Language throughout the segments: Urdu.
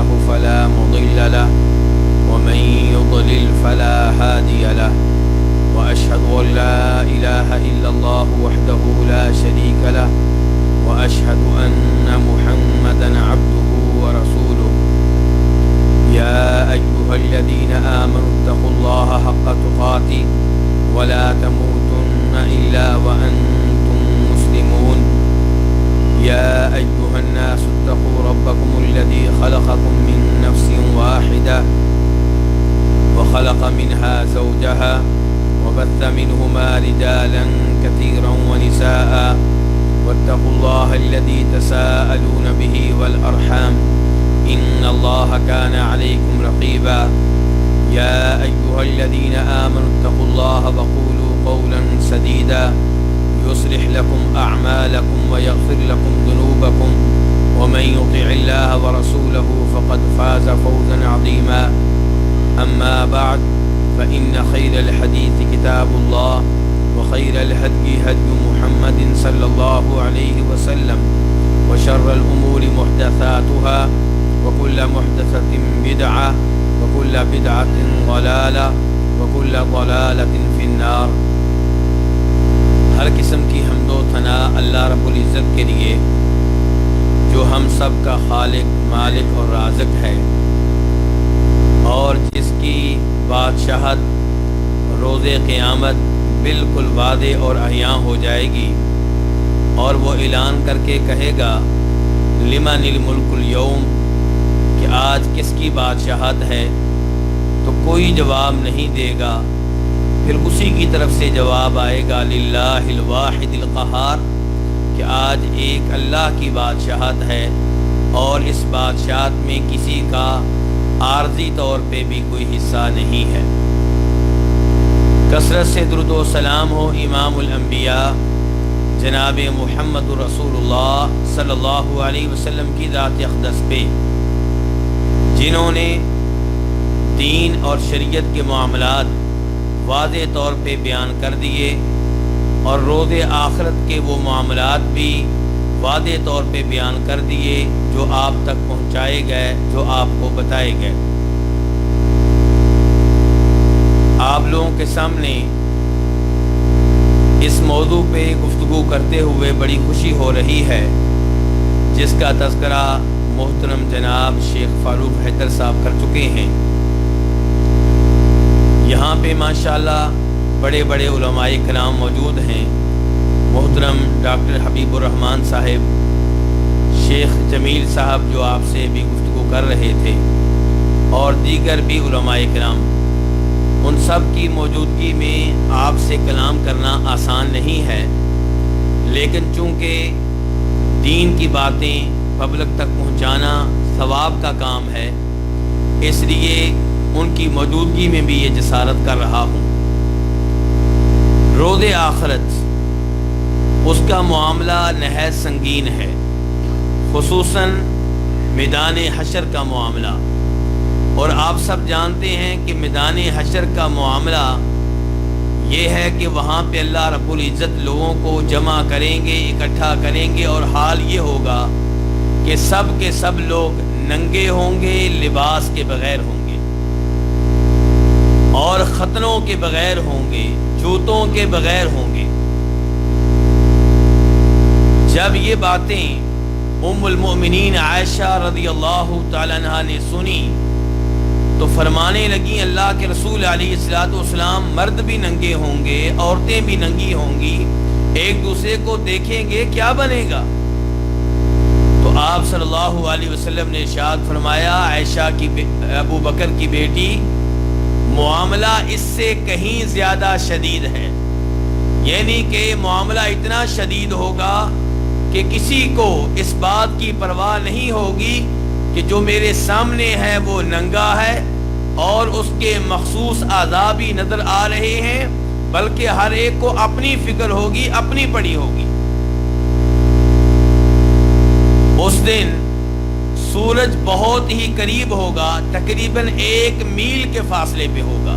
الله فلا مضل له ومن يضلل فلا هادي له وأشهد أن لا إله إلا الله وحده لا شريك له وأشهد أن محمدا عبده ورسوله يا أيها الذين آمنوا اتقوا الله حق تقاته ولا تموتن إلا وأنتم مسلمون يا أيها الناس اتقوا ربكم الذي خلقكم من نفس واحدة وخلق منها زوجها وبث منهما رجالا كثيرا ونساء واتقوا الله الذي تساءلون به والأرحام إن الله كان عليكم رقيبا يا أيها الذين آمنوا اتقوا الله وقولوا قولا سديدا يصلح لكم أعمالكم ويغفر لكم ذنوبكم ومن يطع الله ورسوله فقد فاز فوزا عظيما أما بعد فإن خير الحديث كتاب الله وخير الهدي هدي محمد صلى الله عليه وسلم وشر الأمور محدثاتها وكل محدثة بدعة وكل بدعة ضلالة وكل ضلالة في النار۔ ہر قسم کی حمد و ثنا اللہ رب العزت کے لیے جو ہم سب کا خالق، مالک اور رازق ہے، اور جس کی بادشاہت روز قیامت بالکل واضح اور عیاں ہو جائے گی، اور وہ اعلان کر کے کہے گا لمن الملک اليوم، کہ آج کس کی بادشاہت ہے، تو کوئی جواب نہیں دے گا، پھر اسی کی طرف سے جواب آئے گا للہ الواحد القہار، کہ آج ایک اللہ کی بادشاہت ہے اور اس بادشاہت میں کسی کا عارضی طور پہ بھی کوئی حصہ نہیں ہے۔ کثرت سے درود و سلام ہو امام الانبیاء جناب محمد رسول اللہ صلی اللہ علیہ وسلم کی ذات اقدس پہ، جنہوں نے دین اور شریعت کے معاملات واضح طور پہ بیان کر دیے، اور روز آخرت کے وہ معاملات بھی واضح طور پہ بیان کر دیے جو آپ تک پہنچائے گئے، جو آپ کو بتائے گئے۔ آپ لوگوں کے سامنے اس موضوع پہ گفتگو کرتے ہوئے بڑی خوشی ہو رہی ہے، جس کا تذکرہ محترم جناب شیخ فاروق حیدر صاحب کر چکے ہیں۔ یہاں پہ ماشاءاللہ بڑے بڑے علماء کرام موجود ہیں، محترم ڈاکٹر حبیب الرحمن صاحب، شیخ جمیل صاحب جو آپ سے بھی گفتگو کر رہے تھے، اور دیگر بھی علماء کرام۔ ان سب کی موجودگی میں آپ سے کلام کرنا آسان نہیں ہے، لیکن چونکہ دین کی باتیں پبلک تک پہنچانا ثواب کا کام ہے، اس لیے ان کی موجودگی میں بھی یہ جسارت کر رہا ہوں۔ روز آخرت، اس کا معاملہ نہایت سنگین ہے، خصوصاً میدان حشر کا معاملہ، اور آپ سب جانتے ہیں کہ میدان حشر کا معاملہ یہ ہے کہ وہاں پہ اللہ رب العزت لوگوں کو جمع کریں گے، اکٹھا کریں گے، اور حال یہ ہوگا کہ سب کے سب لوگ ننگے ہوں گے، لباس کے بغیر ہوں گے، اور ختنوں کے بغیر ہوں گے، جوتوں کے بغیر ہوں گے۔ جب یہ باتیں ام المؤمنین عائشہ رضی اللہ تعالیٰ عنہا نے سنی تو فرمانے لگیں اللہ کے رسول علیہ السلام، مرد بھی ننگے ہوں گے، عورتیں بھی ننگی ہوں گی، ایک دوسرے کو دیکھیں گے، کیا بنے گا؟ تو آپ صلی اللہ علیہ وسلم نے ارشاد فرمایا، عائشہ کی ابو بکر کی بیٹی، معاملہ اس سے کہیں زیادہ شدید ہے، یعنی کہ معاملہ اتنا شدید ہوگا کہ کسی کو اس بات کی پرواہ نہیں ہوگی کہ جو میرے سامنے ہے وہ ننگا ہے اور اس کے مخصوص اعضاء بھی نظر آ رہے ہیں، بلکہ ہر ایک کو اپنی فکر ہوگی، اپنی پڑی ہوگی۔ اس دن سورج بہت ہی قریب ہوگا، تقریباً 1 میل کے فاصلے پہ ہوگا۔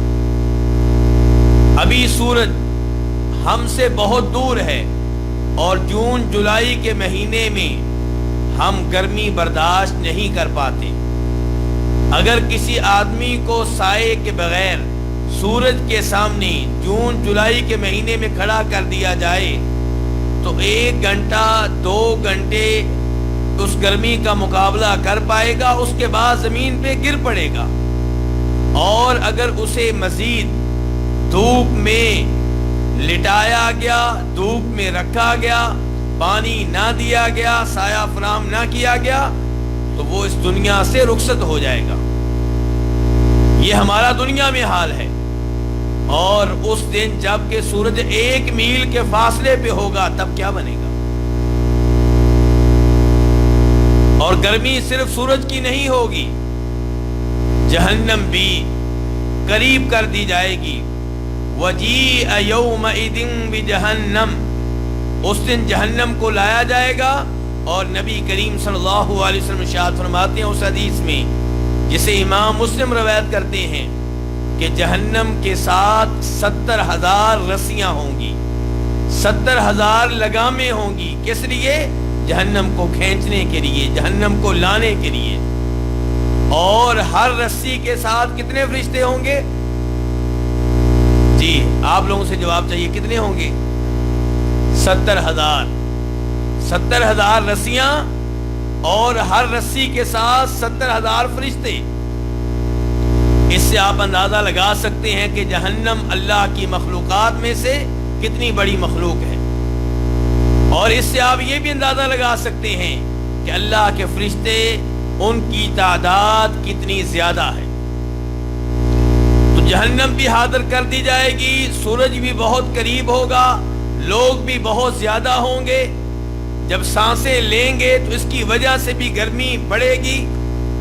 ابھی سورج ہم سے بہت دور ہے، اور جون جولائی کے مہینے میں ہم گرمی برداشت نہیں کر پاتے، اگر کسی آدمی کو سائے کے بغیر سورج کے سامنے جون جولائی کے مہینے میں کھڑا کر دیا جائے تو 1 گھنٹہ 2 گھنٹے اس گرمی کا مقابلہ کر پائے گا، اس کے بعد زمین پہ گر پڑے گا۔ اور اگر اسے مزید دھوپ میں لٹایا گیا، دھوپ میں رکھا گیا، پانی نہ دیا گیا، سایہ فراہم نہ کیا گیا تو وہ اس دنیا سے رخصت ہو جائے گا۔ یہ ہمارا دنیا میں حال ہے۔ اور اس دن جب کہ سورج 1 میل کے فاصلے پہ ہوگا تب کیا بنے گا؟ اور گرمی صرف سورج کی نہیں ہوگی، جہنم بھی قریب کر دی جائے گی۔ وَجِيءَ يَوْمَئِذٍ بِجَهَنَّمَ، اس دن جہنم کو لایا جائے گا۔ اور نبی کریم صلی اللہ علیہ وسلم ارشاد فرماتے ہیں اس حدیث میں جسے امام مسلم روایت کرتے ہیں کہ جہنم کے ساتھ 70,000 رسیاں ہوں گی، 70,000 لگامیں ہوں گی۔ کس لیے؟ جہنم کو کھینچنے کے لیے، جہنم کو لانے کے لیے۔ اور ہر رسی کے ساتھ کتنے فرشتے ہوں گے؟ جی آپ لوگوں سے جواب چاہیے، کتنے ہوں گے؟ 70,000 70,000 رسیاں اور ہر رسی کے ساتھ 70,000 فرشتے۔ اس سے آپ اندازہ لگا سکتے ہیں کہ جہنم اللہ کی مخلوقات میں سے کتنی بڑی مخلوق ہے۔ اور اس سے آپ یہ بھی اندازہ لگا سکتے ہیں کہ اللہ کے فرشتے ان کی تعداد کتنی زیادہ ہے۔ تو جہنم بھی حاضر کر دی جائے گی، سورج بھی بہت قریب ہوگا، لوگ بھی بہت زیادہ ہوں گے۔ جب سانسیں لیں گے تو اس کی وجہ سے بھی گرمی بڑھے گی،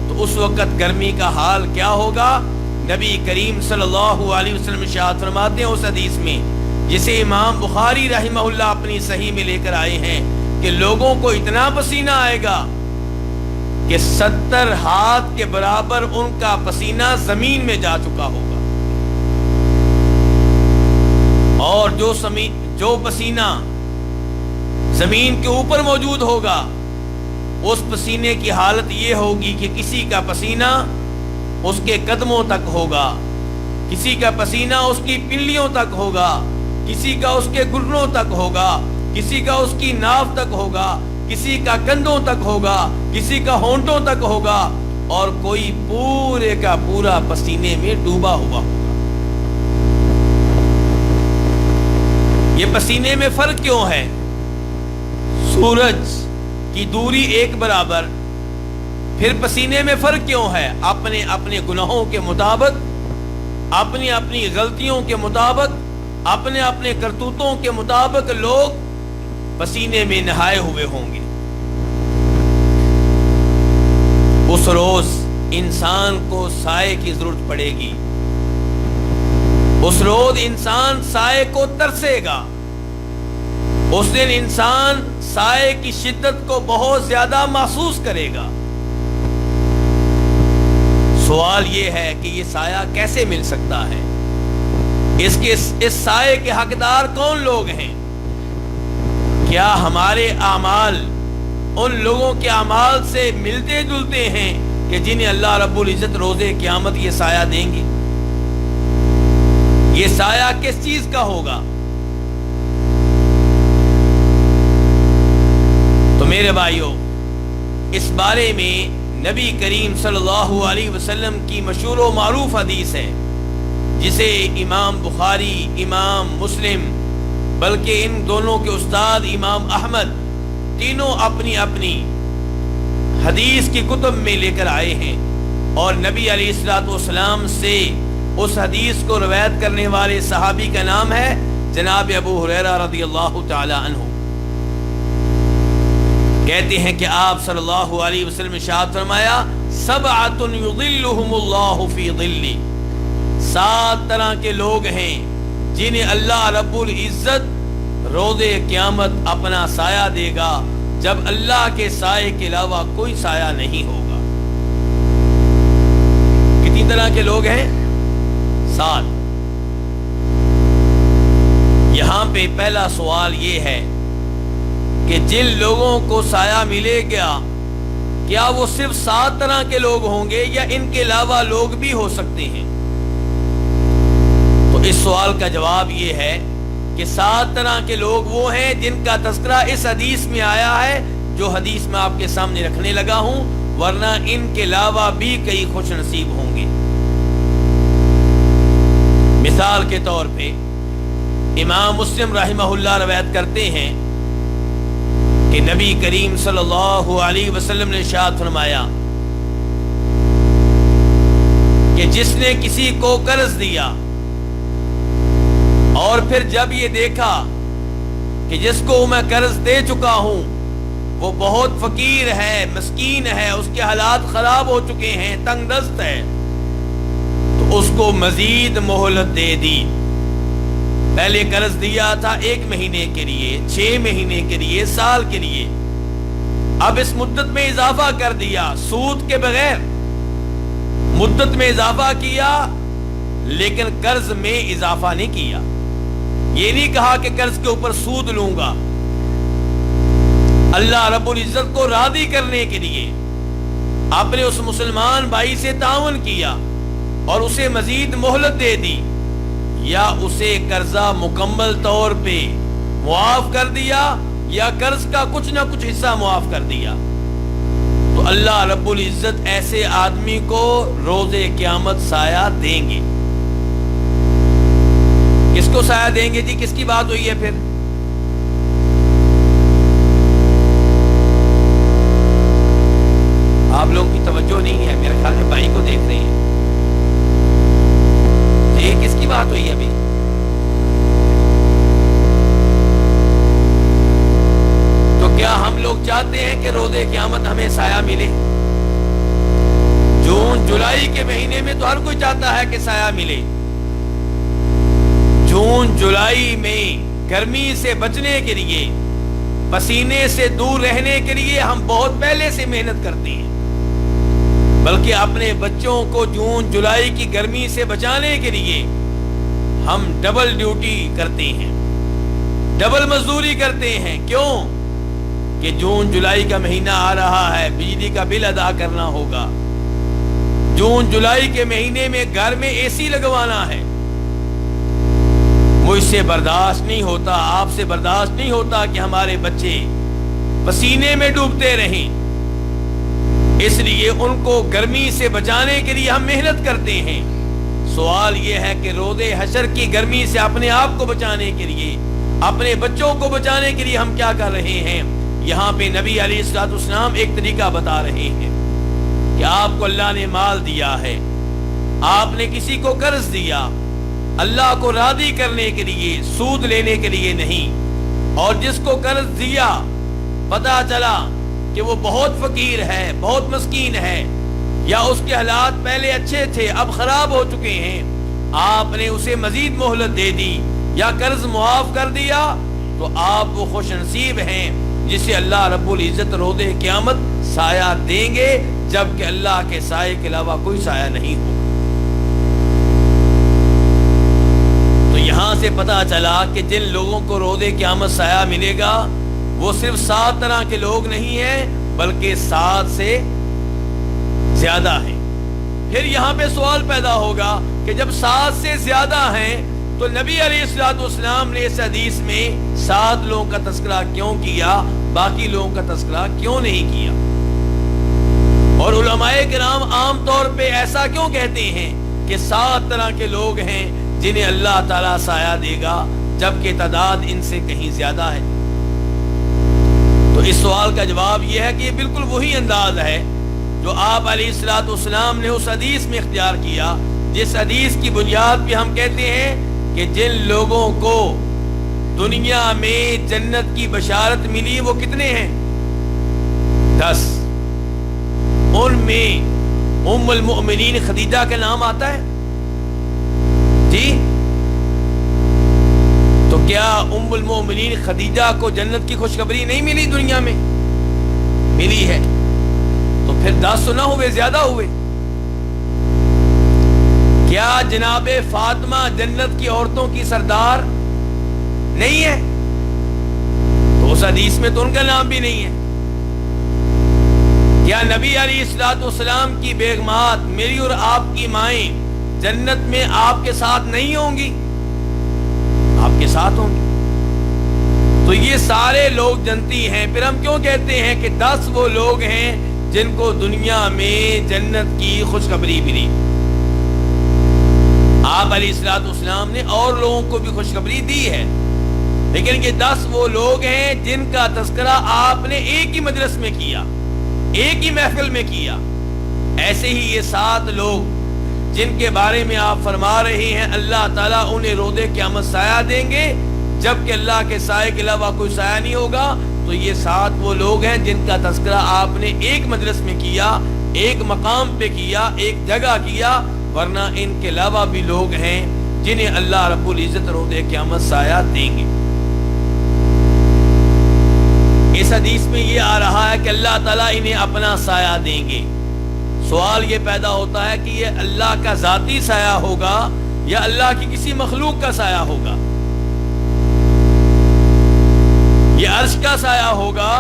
تو اس وقت گرمی کا حال کیا ہوگا؟ نبی کریم صلی اللہ علیہ وسلم ارشاد فرماتے ہیں اس حدیث میں جسے امام بخاری رحمہ اللہ اپنی صحیح میں لے کر آئے ہیں کہ لوگوں کو اتنا پسینہ آئے گا کہ 70 ہاتھ کے برابر ان کا پسینہ زمین میں جا چکا ہوگا۔ اور جو پسینہ زمین کے اوپر موجود ہوگا اس پسینے کی حالت یہ ہوگی کہ کسی کا پسینہ اس کے قدموں تک ہوگا، کسی کا پسینہ اس کی پنڈلیوں تک ہوگا، کسی کا اس کے گھٹنوں تک ہوگا، کسی کا اس کی ناف تک ہوگا، کسی کا کندھوں تک ہوگا، کسی کا ہونٹوں تک ہوگا، اور کوئی پورے کا پورا پسینے میں ڈوبا ہوا ہوگا۔ یہ پسینے میں فرق کیوں ہے؟ سورج کی دوری 1 برابر، پھر پسینے میں فرق کیوں ہے؟ اپنے اپنے گناہوں کے مطابق، اپنی اپنی غلطیوں کے مطابق، اپنے اپنے کرتوتوں کے مطابق لوگ پسینے میں نہائے ہوئے ہوں گے۔ اس روز انسان کو سائے کی ضرورت پڑے گی، اس روز انسان سائے کو ترسے گا، اس دن انسان سائے کی شدت کو بہت زیادہ محسوس کرے گا۔ سوال یہ ہے کہ یہ سایہ کیسے مل سکتا ہے؟ اس سائے کے حقدار کون لوگ ہیں؟ کیا ہمارے اعمال ان لوگوں کے اعمال سے ملتے جلتے ہیں کہ جنہیں اللہ رب العزت روز قیامت یہ سایہ دیں گے؟ یہ سایہ کس چیز کا ہوگا؟ تو میرے بھائیوں، اس بارے میں نبی کریم صلی اللہ علیہ وسلم کی مشہور و معروف حدیث ہے جسے امام بخاری، امام مسلم، بلکہ ان دونوں کے استاد امام احمد تینوں اپنی اپنی حدیث کی کتب میں لے کر آئے ہیں۔ اور نبی علیہ الصلوۃ والسلام سے اس حدیث کو روایت کرنے والے صحابی کا نام ہے جناب ابو ہریرہ رضی اللہ تعالی عنہ۔ کہتے ہیں کہ آپ صلی اللہ علیہ وسلم ارشاد فرمایا، سبعۃ یظلھم اللہ فی ظلہ، 7 طرح کے لوگ ہیں جنہیں اللہ رب العزت روز قیامت اپنا سایہ دے گا جب اللہ کے سائے کے علاوہ کوئی سایہ نہیں ہوگا۔ کتنی طرح کے لوگ ہیں؟ 7۔ یہاں پہ پہلا سوال یہ ہے کہ جن لوگوں کو سایہ ملے گا کیا وہ صرف 7 طرح کے لوگ ہوں گے یا ان کے علاوہ لوگ بھی ہو سکتے ہیں؟ تو اس سوال کا جواب یہ ہے کہ 7 طرح کے لوگ وہ ہیں جن کا تذکرہ اس حدیث میں آیا ہے جو حدیث میں آپ کے سامنے رکھنے لگا ہوں، ورنہ ان کے علاوہ بھی کئی خوش نصیب ہوں گے۔ مثال کے طور پہ امام مسلم رحمہ اللہ روایت کرتے ہیں کہ نبی کریم صلی اللہ علیہ وسلم نے ارشاد فرمایا کہ جس نے کسی کو قرض دیا اور پھر جب یہ دیکھا کہ جس کو میں قرض دے چکا ہوں وہ بہت فقیر ہے، مسکین ہے، اس کے حالات خراب ہو چکے ہیں، تنگ دست ہے، تو اس کو مزید مہلت دے دی۔ پہلے قرض دیا تھا 1 مہینے کے لیے، 6 مہینے کے لیے، سال کے لیے، اب اس مدت میں اضافہ کر دیا سود کے بغیر، مدت میں اضافہ کیا لیکن قرض میں اضافہ نہیں کیا۔ یہ نہیں کہا کہ قرض کے اوپر سود لوں گا، اللہ رب العزت کو راضی کرنے کے لیے آپ نے اس مسلمان بھائی سے تعاون کیا اور اسے مزید مہلت دے دی، یا اسے قرضہ مکمل طور پہ معاف کر دیا یا قرض کا کچھ نہ کچھ حصہ معاف کر دیا، تو اللہ رب العزت ایسے آدمی کو روز قیامت سایہ دیں گے۔ کس کو سایہ دیں گے جی؟ کس کی بات ہوئی ہے پھر؟ آپ لوگوں کی توجہ نہیں ہے، میرے خیال میں بھائی کو دیکھ رہے ہیں۔ یہ کس کی بات ہوئی ہے ابھی؟ تو کیا ہم لوگ چاہتے ہیں کہ روز قیامت ہمیں سایہ ملے؟ جون جولائی کے مہینے میں تو ہر کوئی چاہتا ہے کہ سایہ ملے۔ جون جولائی میں گرمی سے بچنے کے لیے، پسینے سے دور رہنے کے لیے ہم بہت پہلے سے محنت کرتے ہیں، بلکہ اپنے بچوں کو جون جولائی کی گرمی سے بچانے کے لیے ہم ڈبل ڈیوٹی کرتے ہیں، ڈبل مزدوری کرتے ہیں۔ کیوں؟ کہ جون جولائی کا مہینہ آ رہا ہے، بجلی کا بل ادا کرنا ہوگا، جون جولائی کے مہینے میں گھر میں اے سی لگوانا ہے۔ مجھ سے برداشت نہیں ہوتا، آپ سے برداشت نہیں ہوتا کہ ہمارے بچے پسینے میں ڈوبتے رہیں، اس لیے ان کو گرمی سے بچانے کے لیے ہم محنت کرتے ہیں۔ سوال یہ ہے کہ روز حشر کی گرمی سے اپنے آپ کو بچانے کے لیے، اپنے بچوں کو بچانے کے لیے ہم کیا کر رہے ہیں؟ یہاں پہ نبی علیہ الصلوۃ والسلام ایک طریقہ بتا رہے ہیں کہ آپ کو اللہ نے مال دیا ہے، آپ نے کسی کو قرض دیا اللہ کو راضی کرنے کے لیے، سود لینے کے لیے نہیں، اور جس کو قرض دیا پتہ چلا کہ وہ بہت فقیر ہے، بہت مسکین ہے، یا اس کے حالات پہلے اچھے تھے اب خراب ہو چکے ہیں، آپ نے اسے مزید مہلت دے دی یا قرض معاف کر دیا، تو آپ وہ خوش نصیب ہیں جسے اللہ رب العزت روز قیامت سایہ دیں گے، جبکہ اللہ کے سائے کے علاوہ کوئی سایہ نہیں ہوگا۔ تو یہاں سے پتہ چلا کہ جن لوگوں کو روز قیامت سایہ ملے گا وہ صرف 7 طرح کے لوگ نہیں ہیں، بلکہ 7 سے زیادہ ہیں۔ پھر یہاں پہ سوال پیدا ہوگا کہ جب 7 سے زیادہ ہیں تو نبی علیہ الصلوۃ والسلام نے اس حدیث میں 7 لوگوں کا تذکرہ کیوں کیا، باقی لوگوں کا تذکرہ کیوں نہیں کیا؟ اور علماء کرام عام طور پہ ایسا کیوں کہتے ہیں کہ 7 طرح کے لوگ ہیں جنہیں اللہ تعالیٰ سایہ دے گا، جبکہ تعداد ان سے کہیں زیادہ ہے؟ تو اس سوال کا جواب یہ ہے کہ یہ بالکل وہی انداز ہے جو آپ علیہ الصلوۃ والسلام نے اس حدیث میں اختیار کیا، جس حدیث کی بنیاد پہ ہم کہتے ہیں کہ جن لوگوں کو دنیا میں جنت کی بشارت ملی وہ کتنے ہیں؟ 10۔ ان میں ام المؤمنین خدیجہ کا نام آتا ہے جی؟ تو کیا ام المؤمنین خدیجہ کو جنت کی خوشخبری نہیں ملی دنیا میں؟ ملی ہے، تو پھر 10 نہ ہوئے، زیادہ ہوئے۔ کیا جناب فاطمہ جنت کی عورتوں کی سردار نہیں ہے؟ تو اس حدیث میں تو ان کا نام بھی نہیں ہے۔ کیا کیا نبی علیہ الصلوۃ والسلام کی بیگمات میری اور آپ کی مائیں جنت میں آپ کے ساتھ نہیں ہوں گی؟ آپ کے ساتھ ہوں گی۔ تو یہ سارے لوگ جنتی ہیں۔ پھر ہم کیوں کہتے ہیں کہ 10 وہ لوگ ہیں جن کو دنیا میں جنت کی خوشخبری ملی؟ آپ علیہ الصلوۃ والسلام نے اور لوگوں کو بھی خوشخبری دی ہے، لیکن یہ 10 وہ لوگ ہیں جن کا تذکرہ آپ نے ایک ہی مجلس میں کیا، ایک ہی محفل میں کیا۔ ایسے ہی یہ 7 لوگ جن کے بارے میں آپ فرما رہے ہیں اللہ تعالیٰ انہیں روز قیامت سایہ دیں گے، جبکہ اللہ کے سائے کے علاوہ کوئی سایہ نہیں ہوگا۔ تو یہ 7 وہ لوگ ہیں جن کا تذکرہ آپ نے ایک مجلس میں کیا، ایک مقام پہ کیا، ایک جگہ کیا، ورنہ ان کے علاوہ بھی لوگ ہیں جنہیں اللہ رب العزت روز قیامت سایہ دیں گے۔ اس حدیث میں یہ آ رہا ہے کہ اللہ تعالیٰ انہیں اپنا سایہ دیں گے۔ سوال یہ پیدا ہوتا ہے کہ یہ اللہ کا ذاتی سایہ ہوگا یا اللہ کی کسی مخلوق کا سایہ ہوگا؟ یہ عرش کا سایہ ہوگا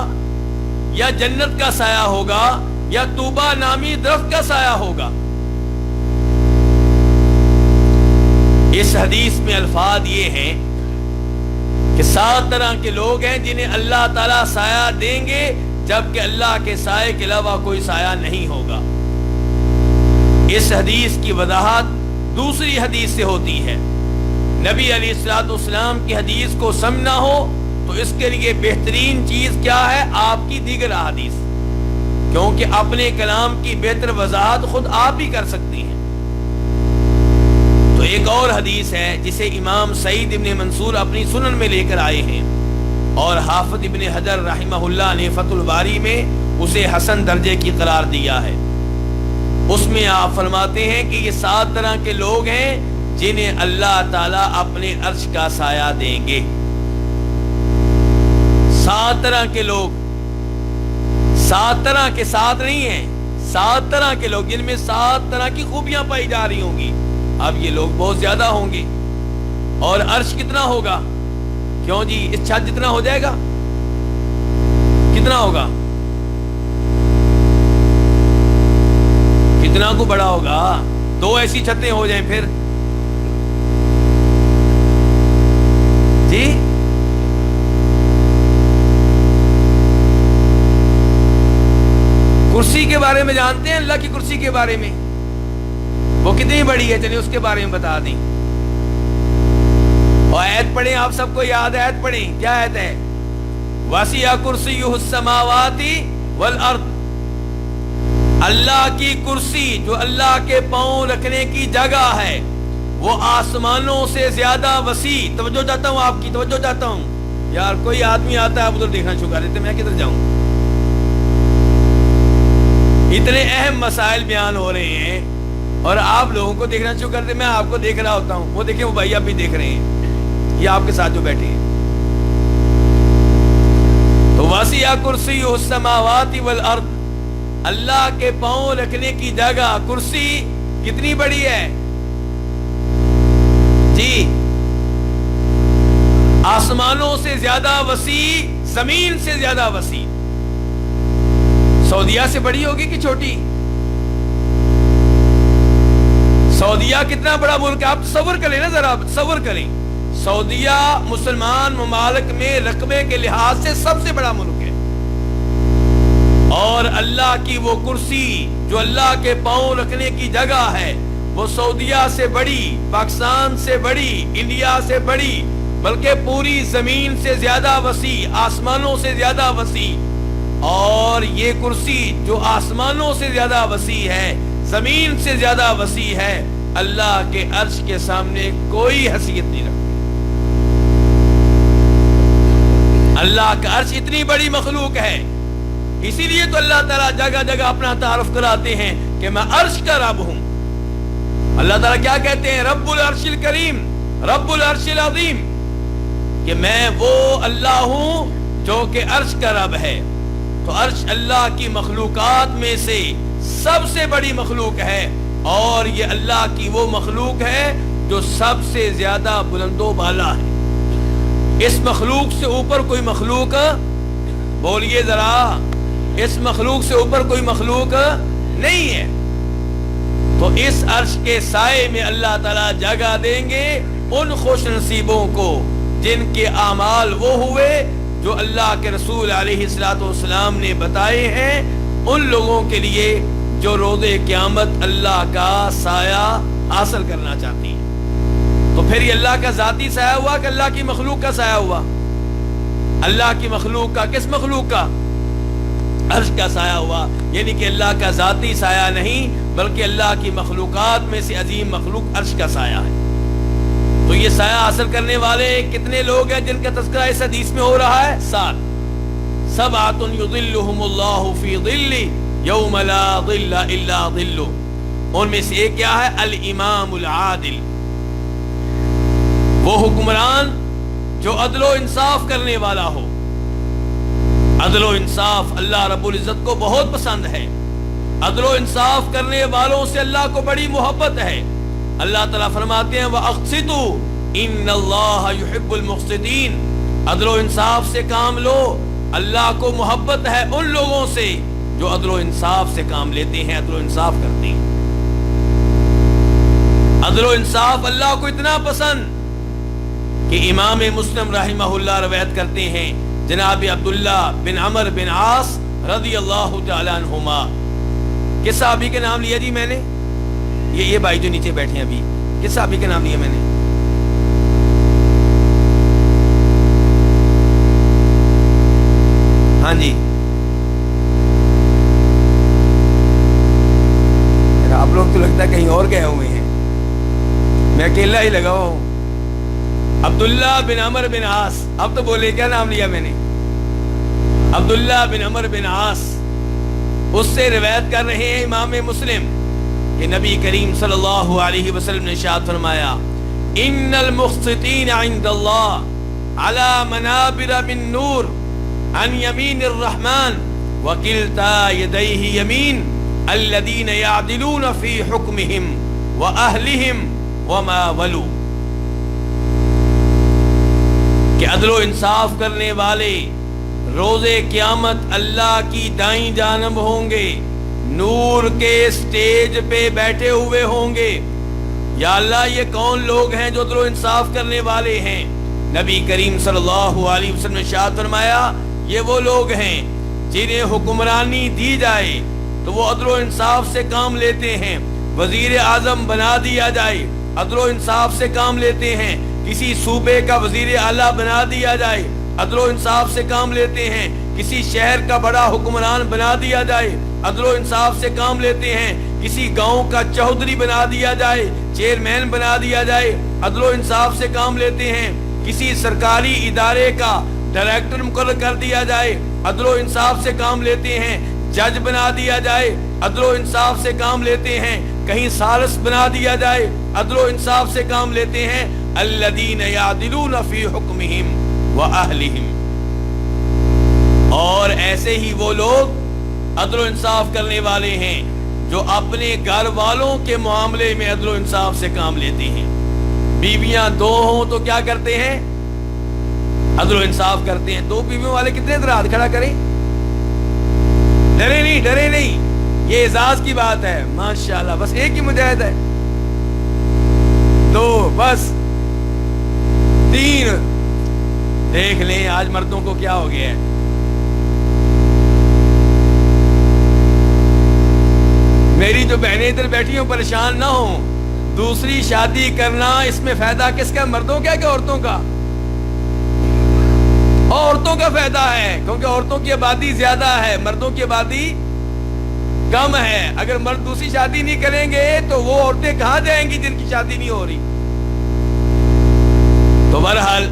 یا جنت کا سایہ ہوگا یا طوبہ نامی درخت کا سایہ ہوگا؟ اس حدیث میں الفاظ یہ ہیں کہ 7 طرح کے لوگ ہیں جنہیں اللہ تعالیٰ سایہ دیں گے، جبکہ اللہ کے سائے کے علاوہ کوئی سایہ نہیں ہوگا۔ اس حدیث کی وضاحت دوسری حدیث سے ہوتی ہے۔ نبی علیہ الصلوۃ والسلام کی حدیث کو سمجھنا ہو تو اس کے لیے بہترین چیز کیا ہے؟ آپ کی دیگر احادیث، کیونکہ اپنے کلام کی بہتر وضاحت خود آپ ہی کر سکتی ہیں۔ تو ایک اور حدیث ہے جسے امام سعید ابن منصور اپنی سنن میں لے کر آئے ہیں، اور حافظ ابن حجر رحمہ اللہ نے فتح الباری میں اسے حسن درجے کی قرار دیا ہے۔ اس میں آپ فرماتے ہیں کہ یہ 7 طرح کے لوگ ہیں جنہیں اللہ تعالیٰ اپنے عرش کا سایہ دیں گے۔ 7 طرح کے لوگ، 7 طرح کے 7 نہیں ہیں، 7 طرح کے لوگ جن میں 7 طرح کی خوبیاں پائی جا رہی ہوں گی۔ اب یہ لوگ بہت زیادہ ہوں گے، اور عرش کتنا ہوگا؟ کیوں جی، اس چھت جتنا ہو جائے گا؟ کتنا ہوگا؟ کتنا کو بڑا ہوگا؟ 2 ایسی چھتیں ہو جائیں پھر جی۔ کرسی کے بارے میں جانتے ہیں؟ اللہ کی کرسی کے بارے میں وہ کتنی بڑی ہے؟ چلیے اس کے بارے میں بتا دیں، اور آیت پڑھیں، آپ سب کو یاد ہے، آیت پڑھیں۔ کیا آیت ہے؟ وَسِعَ كُرْسِيُّهُ السَّمَاوَاتِ وَالْأَرْضِ۔ اللہ کی کرسی جو اللہ کے پاؤں رکھنے کی جگہ ہے وہ آسمانوں سے زیادہ وسیع۔ توجہ چاہتا ہوں، آپ کی توجہ چاہتا ہوں یار۔ کوئی آدمی آتا ہے آپ ادھر دیکھنا شروع کر دیتے، میں کدھر جاؤں؟ اتنے اہم مسائل بیان ہو رہے ہیں اور آپ لوگوں کو دیکھنا شروع کر دیں۔ میں آپ کو دیکھ رہا ہوتا ہوں، وہ دیکھیں، وہ بھائی اب بھی دیکھ رہے ہیں، یہ آپ کے ساتھ جو بیٹھے ہیں۔ تو وَسِعَ كُرْسِيُّهُ السَّمَاوَاتِ وَالْأَرْضِ، اللہ کے پاؤں رکھنے کی جگہ کرسی کتنی بڑی ہے جی؟ آسمانوں سے زیادہ وسیع، زمین سے زیادہ وسیع۔ سعودیہ سے بڑی ہوگی کہ چھوٹی؟ سعودیہ کتنا بڑا ملک ہے؟ آپ تصور کریں نا، ذرا تصور کریں۔ سعودیہ مسلمان ممالک میں رقبے کے لحاظ سے سب سے بڑا ملک ہے، اور اللہ کی وہ کرسی جو اللہ کے پاؤں رکھنے کی جگہ ہے وہ سعودیہ سے بڑی، پاکستان سے بڑی، انڈیا سے بڑی، بلکہ پوری زمین سے زیادہ وسیع، آسمانوں سے زیادہ وسیع۔ اور یہ کرسی جو آسمانوں سے زیادہ وسیع ہے، زمین سے زیادہ وسیع ہے، اللہ کے عرش کے سامنے کوئی حیثیت نہیں رکھتی۔ اللہ کا عرش اتنی بڑی مخلوق ہے، اسی لیے تو اللہ تعالیٰ جگہ جگہ اپنا تعارف کراتے ہیں کہ میں عرش کا رب ہوں۔ اللہ تعالیٰ کیا کہتے ہیں؟ رب العرش الکریم، رب العرش العظیم، کہ میں وہ اللہ ہوں جو کہ عرش کا رب ہے۔ تو عرش اللہ کی مخلوقات میں سے سب سے بڑی مخلوق ہے، اور یہ اللہ کی وہ مخلوق ہے جو سب سے زیادہ بلند و بالا ہے۔ اس مخلوق سے اوپر کوئی مخلوق بولیے ذرا، اس مخلوق سے اوپر کوئی مخلوق نہیں ہے. تو اس عرش کے سائے میں اللہ تعالیٰ جگہ دیں گے ان خوش نصیبوں کو جن کے اعمال وہ ہوئے جو اللہ کے رسول علیہ الصلوۃ والسلام نے بتائے ہیں، ان لوگوں کے لیے جو روز قیامت اللہ کا سایہ حاصل کرنا چاہتی ہیں. تو پھر یہ اللہ کا ذاتی سایہ ہوا کہ اللہ کی مخلوق کا سایہ ہوا؟ اللہ کی مخلوق کا. کس مخلوق کا؟ عرش کا سایہ ہوا. یعنی کہ اللہ کا ذاتی سایہ نہیں بلکہ اللہ کی مخلوقات میں سے عظیم مخلوق عرش کا سایہ ہے. تو یہ سایہ حاصل کرنے والے کتنے لوگ ہیں جن کا تذکرہ اس حدیث میں ہو رہا ہے؟ 7. سبعۃ یظلھم اللہ فی ظلہ یوم لا ظل الا ظلہ. ان میں سے ایک کیا ہے؟ الامام العادل، وہ حکمران جو عدل و انصاف کرنے والا ہو. عدل و انصاف اللہ رب العزت کو بہت پسند ہے. عدل و انصاف کرنے والوں سے اللہ کو بڑی محبت ہے. اللہ تعالیٰ فرماتے ہیں وَأَقْسِطُوا إِنَّ اللَّهَ يُحِبُّ الْمُقْسِطِينَ. عدل و انصاف سے کام لو. اللہ کو محبت ہے ان لوگوں سے جو عدل و انصاف سے کام لیتے ہیں، عدل و انصاف کرتے ہیں. عدل و انصاف اللہ کو اتنا پسند کہ امام مسلم رحمہ اللہ روایت کرتے ہیں جناب عبداللہ بن عمر بن عاص رضی اللہ تعالی عنہما. کس صحابی کے نام لیا جی میں نے؟ یہ بھائی جو نیچے بیٹھے ہیں ابھی، کس صحابی کے نام لیا میں نے؟ ہاں جی، آپ لوگ تو لگتا ہے کہیں اور گئے ہوئے ہیں، میں اکیلا ہی لگا ہوں. عبداللہ بن عمر بن عاص. اب تو بولے کیا نام لیا میں نے؟ عبداللہ بن عمر بن عاص. اس سے روایت کر رہے ہیں امام مسلم کہ نبی کریم صلی اللہ علیہ وسلم نے ارشاد فرمایا ان المقسطین عند اللہ علی منابر من نور عن یمین الرحمن وکلتا یدیہ یمین الذین یعدلون فی حکمہم واہلہم وما ولو. کہ عدل و انصاف کرنے والے روز قیامت اللہ کی دائیں جانب ہوں گے، نور کے سٹیج پہ بیٹھے ہوئے ہوں گے. یا اللہ یہ کون لوگ ہیں جو عدل و انصاف کرنے والے ہیں؟ نبی کریم صلی اللہ علیہ وسلم نے ارشاد فرمایا یہ وہ لوگ ہیں جنہیں حکمرانی دی جائے تو وہ عدل و انصاف سے کام لیتے ہیں. وزیر اعظم بنا دیا جائے، عدل و انصاف سے کام لیتے ہیں. کسی صوبے کا وزیر اعلیٰ بنا دیا جائے، عدل و انصاف سے کام لیتے ہیں. کسی شہر کا بڑا حکمران بنا دیا جائے، عدل و انصاف سے کام لیتے ہیں. کسی گاؤں کا چودھری بنا دیا جائے، چیئرمین بنا دیا جائے، عدل و انصاف سے کام لیتے ہیں. کسی سرکاری ادارے کا ڈائریکٹر مقرر کر دیا جائے، عدل و انصاف سے کام لیتے ہیں. جج بنا دیا جائے، عدل و انصاف سے کام لیتے ہیں. کہیں ثالث بنا دیا جائے، عدل و انصاف سے کام لیتے ہیں. الذین یعدلون فی حکمہم واہلہم. اور ایسے ہی وہ لوگ عدل و انصاف کرنے والے ہیں جو اپنے گھر والوں کے معاملے میں عدل و انصاف سے کام لیتے ہیں. بیویاں 2 ہوں تو کیا کرتے ہیں؟ عدل و انصاف کرتے ہیں. 2 بیویوں والے کتنے در ہاتھ کھڑا کریں؟ ڈرے نہیں، ڈرے نہیں، یہ اعزاز کی بات ہے. ماشاءاللہ، بس ایک ہی مجاہد ہے. 2 بس 3. دیکھ لیں آج مردوں کو کیا ہو گیا ہے. میری جو بہنیں ادھر بیٹھی ہوں پریشان نہ ہوں. دوسری شادی کرنا اس میں فائدہ کس کا؟ مردوں کا کہ عورتوں کا؟ عورتوں کا فائدہ ہے کیونکہ عورتوں کی آبادی زیادہ ہے، مردوں کی آبادی کم ہے. اگر مرد دوسری شادی نہیں کریں گے تو وہ عورتیں کہاں جائیں گی جن کی شادی نہیں ہو رہی؟ تو بہرحال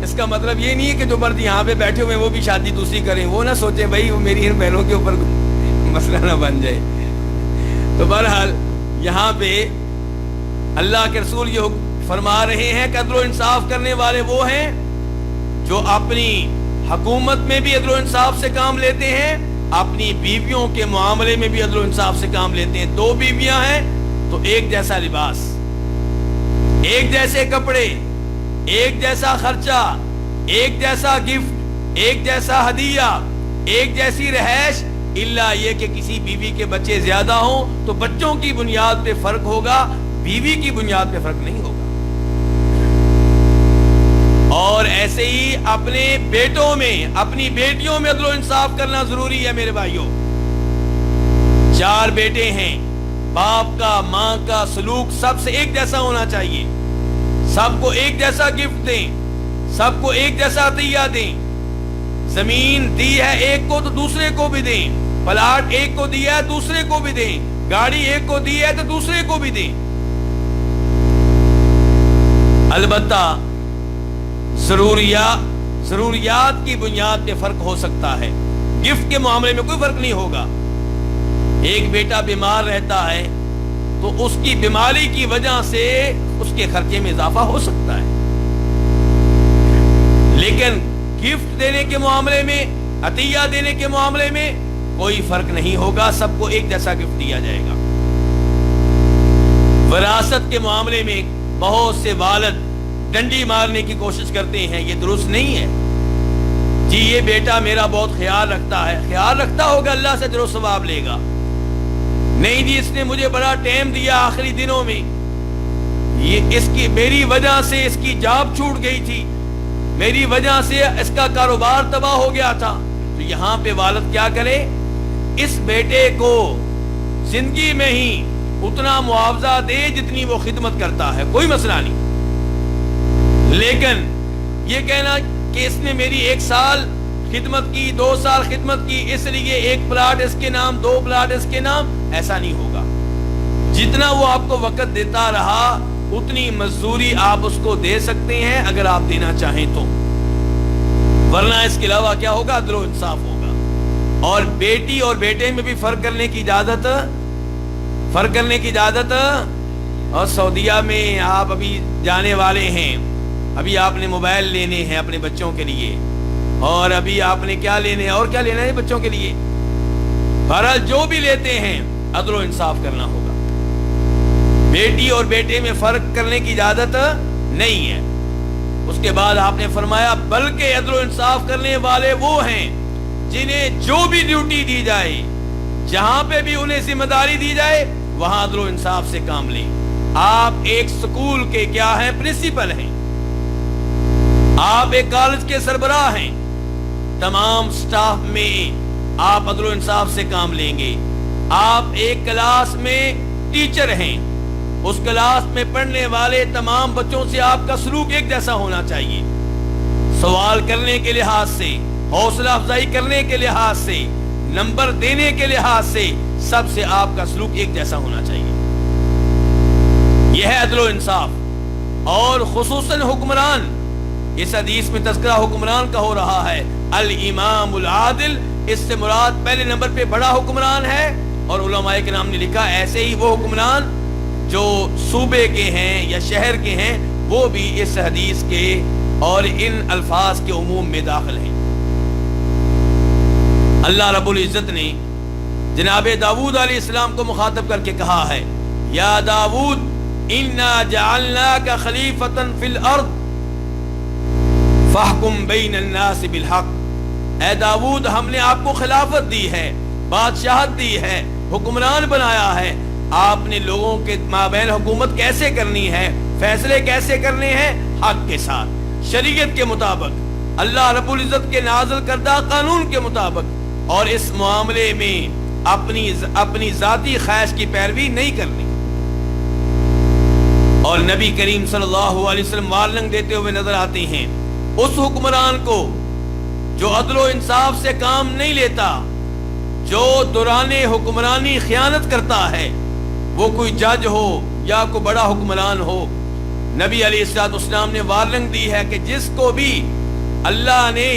اس کا مطلب یہ نہیں ہے کہ جو مرد یہاں پہ بیٹھے ہوئے ہیں وہ بھی شادی دوسری کریں. وہ نہ سوچیں بھائی وہ میری ان بہنوں کے اوپر مسئلہ نہ بن جائے. تو بہرحال یہاں پہ اللہ کے رسول یہ فرما رہے ہیں کہ عدل و انصاف کرنے والے وہ ہیں جو اپنی حکومت میں بھی عدل و انصاف سے کام لیتے ہیں، اپنی بیویوں کے معاملے میں بھی عدل و انصاف سے کام لیتے ہیں. 2 بیویاں ہیں تو ایک جیسا لباس، ایک جیسے کپڑے، ایک جیسا خرچہ، ایک جیسا گفٹ، ایک جیسا ہدیہ، ایک جیسی رہائش، الا یہ کہ کسی بیوی کے بچے زیادہ ہوں تو بچوں کی بنیاد پہ فرق ہوگا، بیوی کی بنیاد پہ فرق نہیں ہوگا۔ اور ایسے ہی اپنے بیٹوں میں، اپنی بیٹیوں میں عدل و انصاف کرنا ضروری ہے میرے بھائیوں۔ 4 بیٹے ہیں، باپ کا ماں کا سلوک سب سے ایک جیسا ہونا چاہیے، سب کو ایک جیسا گفٹ دیں، سب کو ایک جیسا عطیہ دیں۔ زمین دی ہے ایک کو تو دوسرے کو بھی دیں، پلاٹ ایک کو دیا ہے دوسرے کو بھی دیں، گاڑی ایک کو دی ہے تو دوسرے کو بھی دیں۔ البتہ ضروریات کی بنیاد پہ فرق ہو سکتا ہے، گفٹ کے معاملے میں کوئی فرق نہیں ہوگا۔ ایک بیٹا بیمار رہتا ہے تو اس کی بیماری کی وجہ سے اس کے خرچے میں اضافہ ہو سکتا ہے، لیکن گفٹ دینے کے معاملے میں، عطیہ دینے کے معاملے میں کوئی فرق نہیں ہوگا، سب کو ایک جیسا گفٹ دیا جائے گا۔ وراثت کے معاملے میں بہت سے والد ڈنڈی مارنے کی کوشش کرتے ہیں، یہ درست نہیں ہے۔ جی یہ بیٹا میرا بہت خیال رکھتا ہے، خیال رکھتا ہوگا، اللہ سے اجر و ثواب لے گا۔ نہیں جی اس نے مجھے بڑا ٹائم دیا آخری دنوں میں، یہ اس کی میری وجہ سے اس کی جاب چھوٹ گئی تھی، میری وجہ سے اس کا کاروبار تباہ ہو گیا تھا، تو یہاں پہ والد کیا کرے، اس بیٹے کو زندگی میں ہی اتنا معاوضہ دے جتنی وہ خدمت کرتا ہے، کوئی مسئلہ نہیں۔ لیکن یہ کہنا کہ اس نے میری 1 سال خدمت کی، 2 سال خدمت کی، اس لیے 1 پلاٹ اس کے نام، 2 پلاٹ اس کے نام، ایسا نہیں ہوگا۔ جتنا وہ آپ کو وقت دیتا رہا اتنی مزدوری آپ اس کو دے سکتے ہیں اگر آپ دینا چاہیں تو، ورنہ اس کے علاوہ کیا ہوگا، عدل و انصاف ہوگا۔ اور بیٹی اور بیٹے میں بھی فرق کرنے کی اجازت، اور سعودیہ میں آپ ابھی جانے والے ہیں، ابھی آپ نے موبائل لینے ہیں اپنے بچوں کے لیے، اور ابھی آپ نے کیا لینے ہیں اور کیا لینا ہے بچوں کے لیے، بہرحال جو بھی لیتے ہیں عدل و انصاف کرنا ہوگا۔ بیٹی اور بیٹے میں فرق کرنے کی اجازت نہیں ہے۔ اس کے بعد آپ نے فرمایا بلکہ عدل و انصاف کرنے والے وہ ہیں جنہیں جو بھی ڈیوٹی دی جائے، جہاں پہ بھی انہیں ذمہ داری دی جائے وہاں عدل و انصاف سے کام لیں۔ آپ ایک سکول کے کیا ہیں، پرنسپل ہیں، آپ ایک کالج کے سربراہ ہیں، تمام سٹاف میں آپ عدل و انصاف سے کام لیں گے۔ آپ ایک کلاس میں ٹیچر ہیں، اس کلاس میں پڑھنے والے تمام بچوں سے آپ کا سلوک ایک جیسا ہونا چاہیے، سوال کرنے کے لحاظ سے، حوصلہ افزائی کرنے کے لحاظ سے، نمبر دینے کے لحاظ سے، سب سے آپ کا سلوک ایک جیسا ہونا چاہیے۔ یہ ہے عدل و انصاف۔ اور خصوصاً حکمران، اس حدیث میں تذکرہ حکمران کا ہو رہا ہے، الامام العادل، اس سے مراد پہلے نمبر پہ بڑا حکمران ہے، اور علماء کرام نے لکھا ایسے ہی وہ حکمران جو صوبے کے ہیں یا شہر کے ہیں وہ بھی اس حدیث کے اور ان الفاظ کے عموم میں داخل ہیں۔ اللہ رب العزت نے جناب داؤد علیہ السلام کو مخاطب کر کے کہا ہے، یا داؤد انا جعلناک خلیفۃ فی الارض فاحکم بین الناس بالحق، اے داؤد ہم نے آپ کو خلافت دی ہے، بادشاہت دی ہے، حکمران بنایا ہے، آپ نے لوگوں کے مابین حکومت کیسے کرنی ہے، فیصلے کیسے کرنے ہیں، حق کے ساتھ، شریعت کے مطابق، اللہ رب العزت کے نازل کردہ قانون کے مطابق، اور اس معاملے میں اپنی ذاتی خواہش کی پیروی نہیں کرنی۔ اور نبی کریم صلی اللہ علیہ وسلم وارننگ دیتے ہوئے نظر آتے ہیں اس حکمران کو جو عدل و انصاف سے کام نہیں لیتا، جو دوران حکمرانی خیانت کرتا ہے، وہ کوئی جج ہو یا کوئی بڑا حکمران ہو۔ نبی علیہ الصلوۃ والسلام نے وارننگ دی ہے کہ جس کو بھی اللہ نے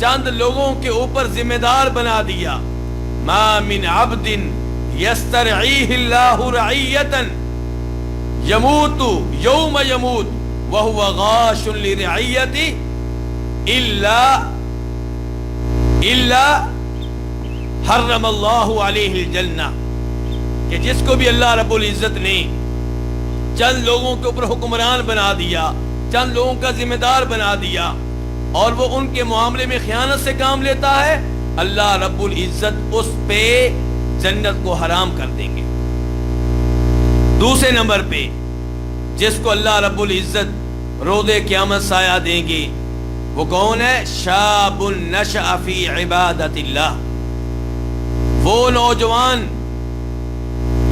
چند لوگوں کے اوپر ذمہ دار بنا دیا، ما من عبد یسترعیہ اللہ رعیۃ یموت یوم یموت وہو غاش لرعیتہ الا حرم اللہ علیہ الجنہ، کہ جس کو بھی اللہ رب العزت نے چند لوگوں کے اوپر حکمران بنا دیا، چند لوگوں کا ذمہ دار بنا دیا، اور وہ ان کے معاملے میں خیانت سے کام لیتا ہے، اللہ رب العزت اس پہ جنت کو حرام کر دیں گے۔ دوسرے نمبر پہ جس کو اللہ رب العزت روز قیامت سایہ دیں گے وہ کون ہے؟ شاب نشأ فی عبادت اللہ، وہ نوجوان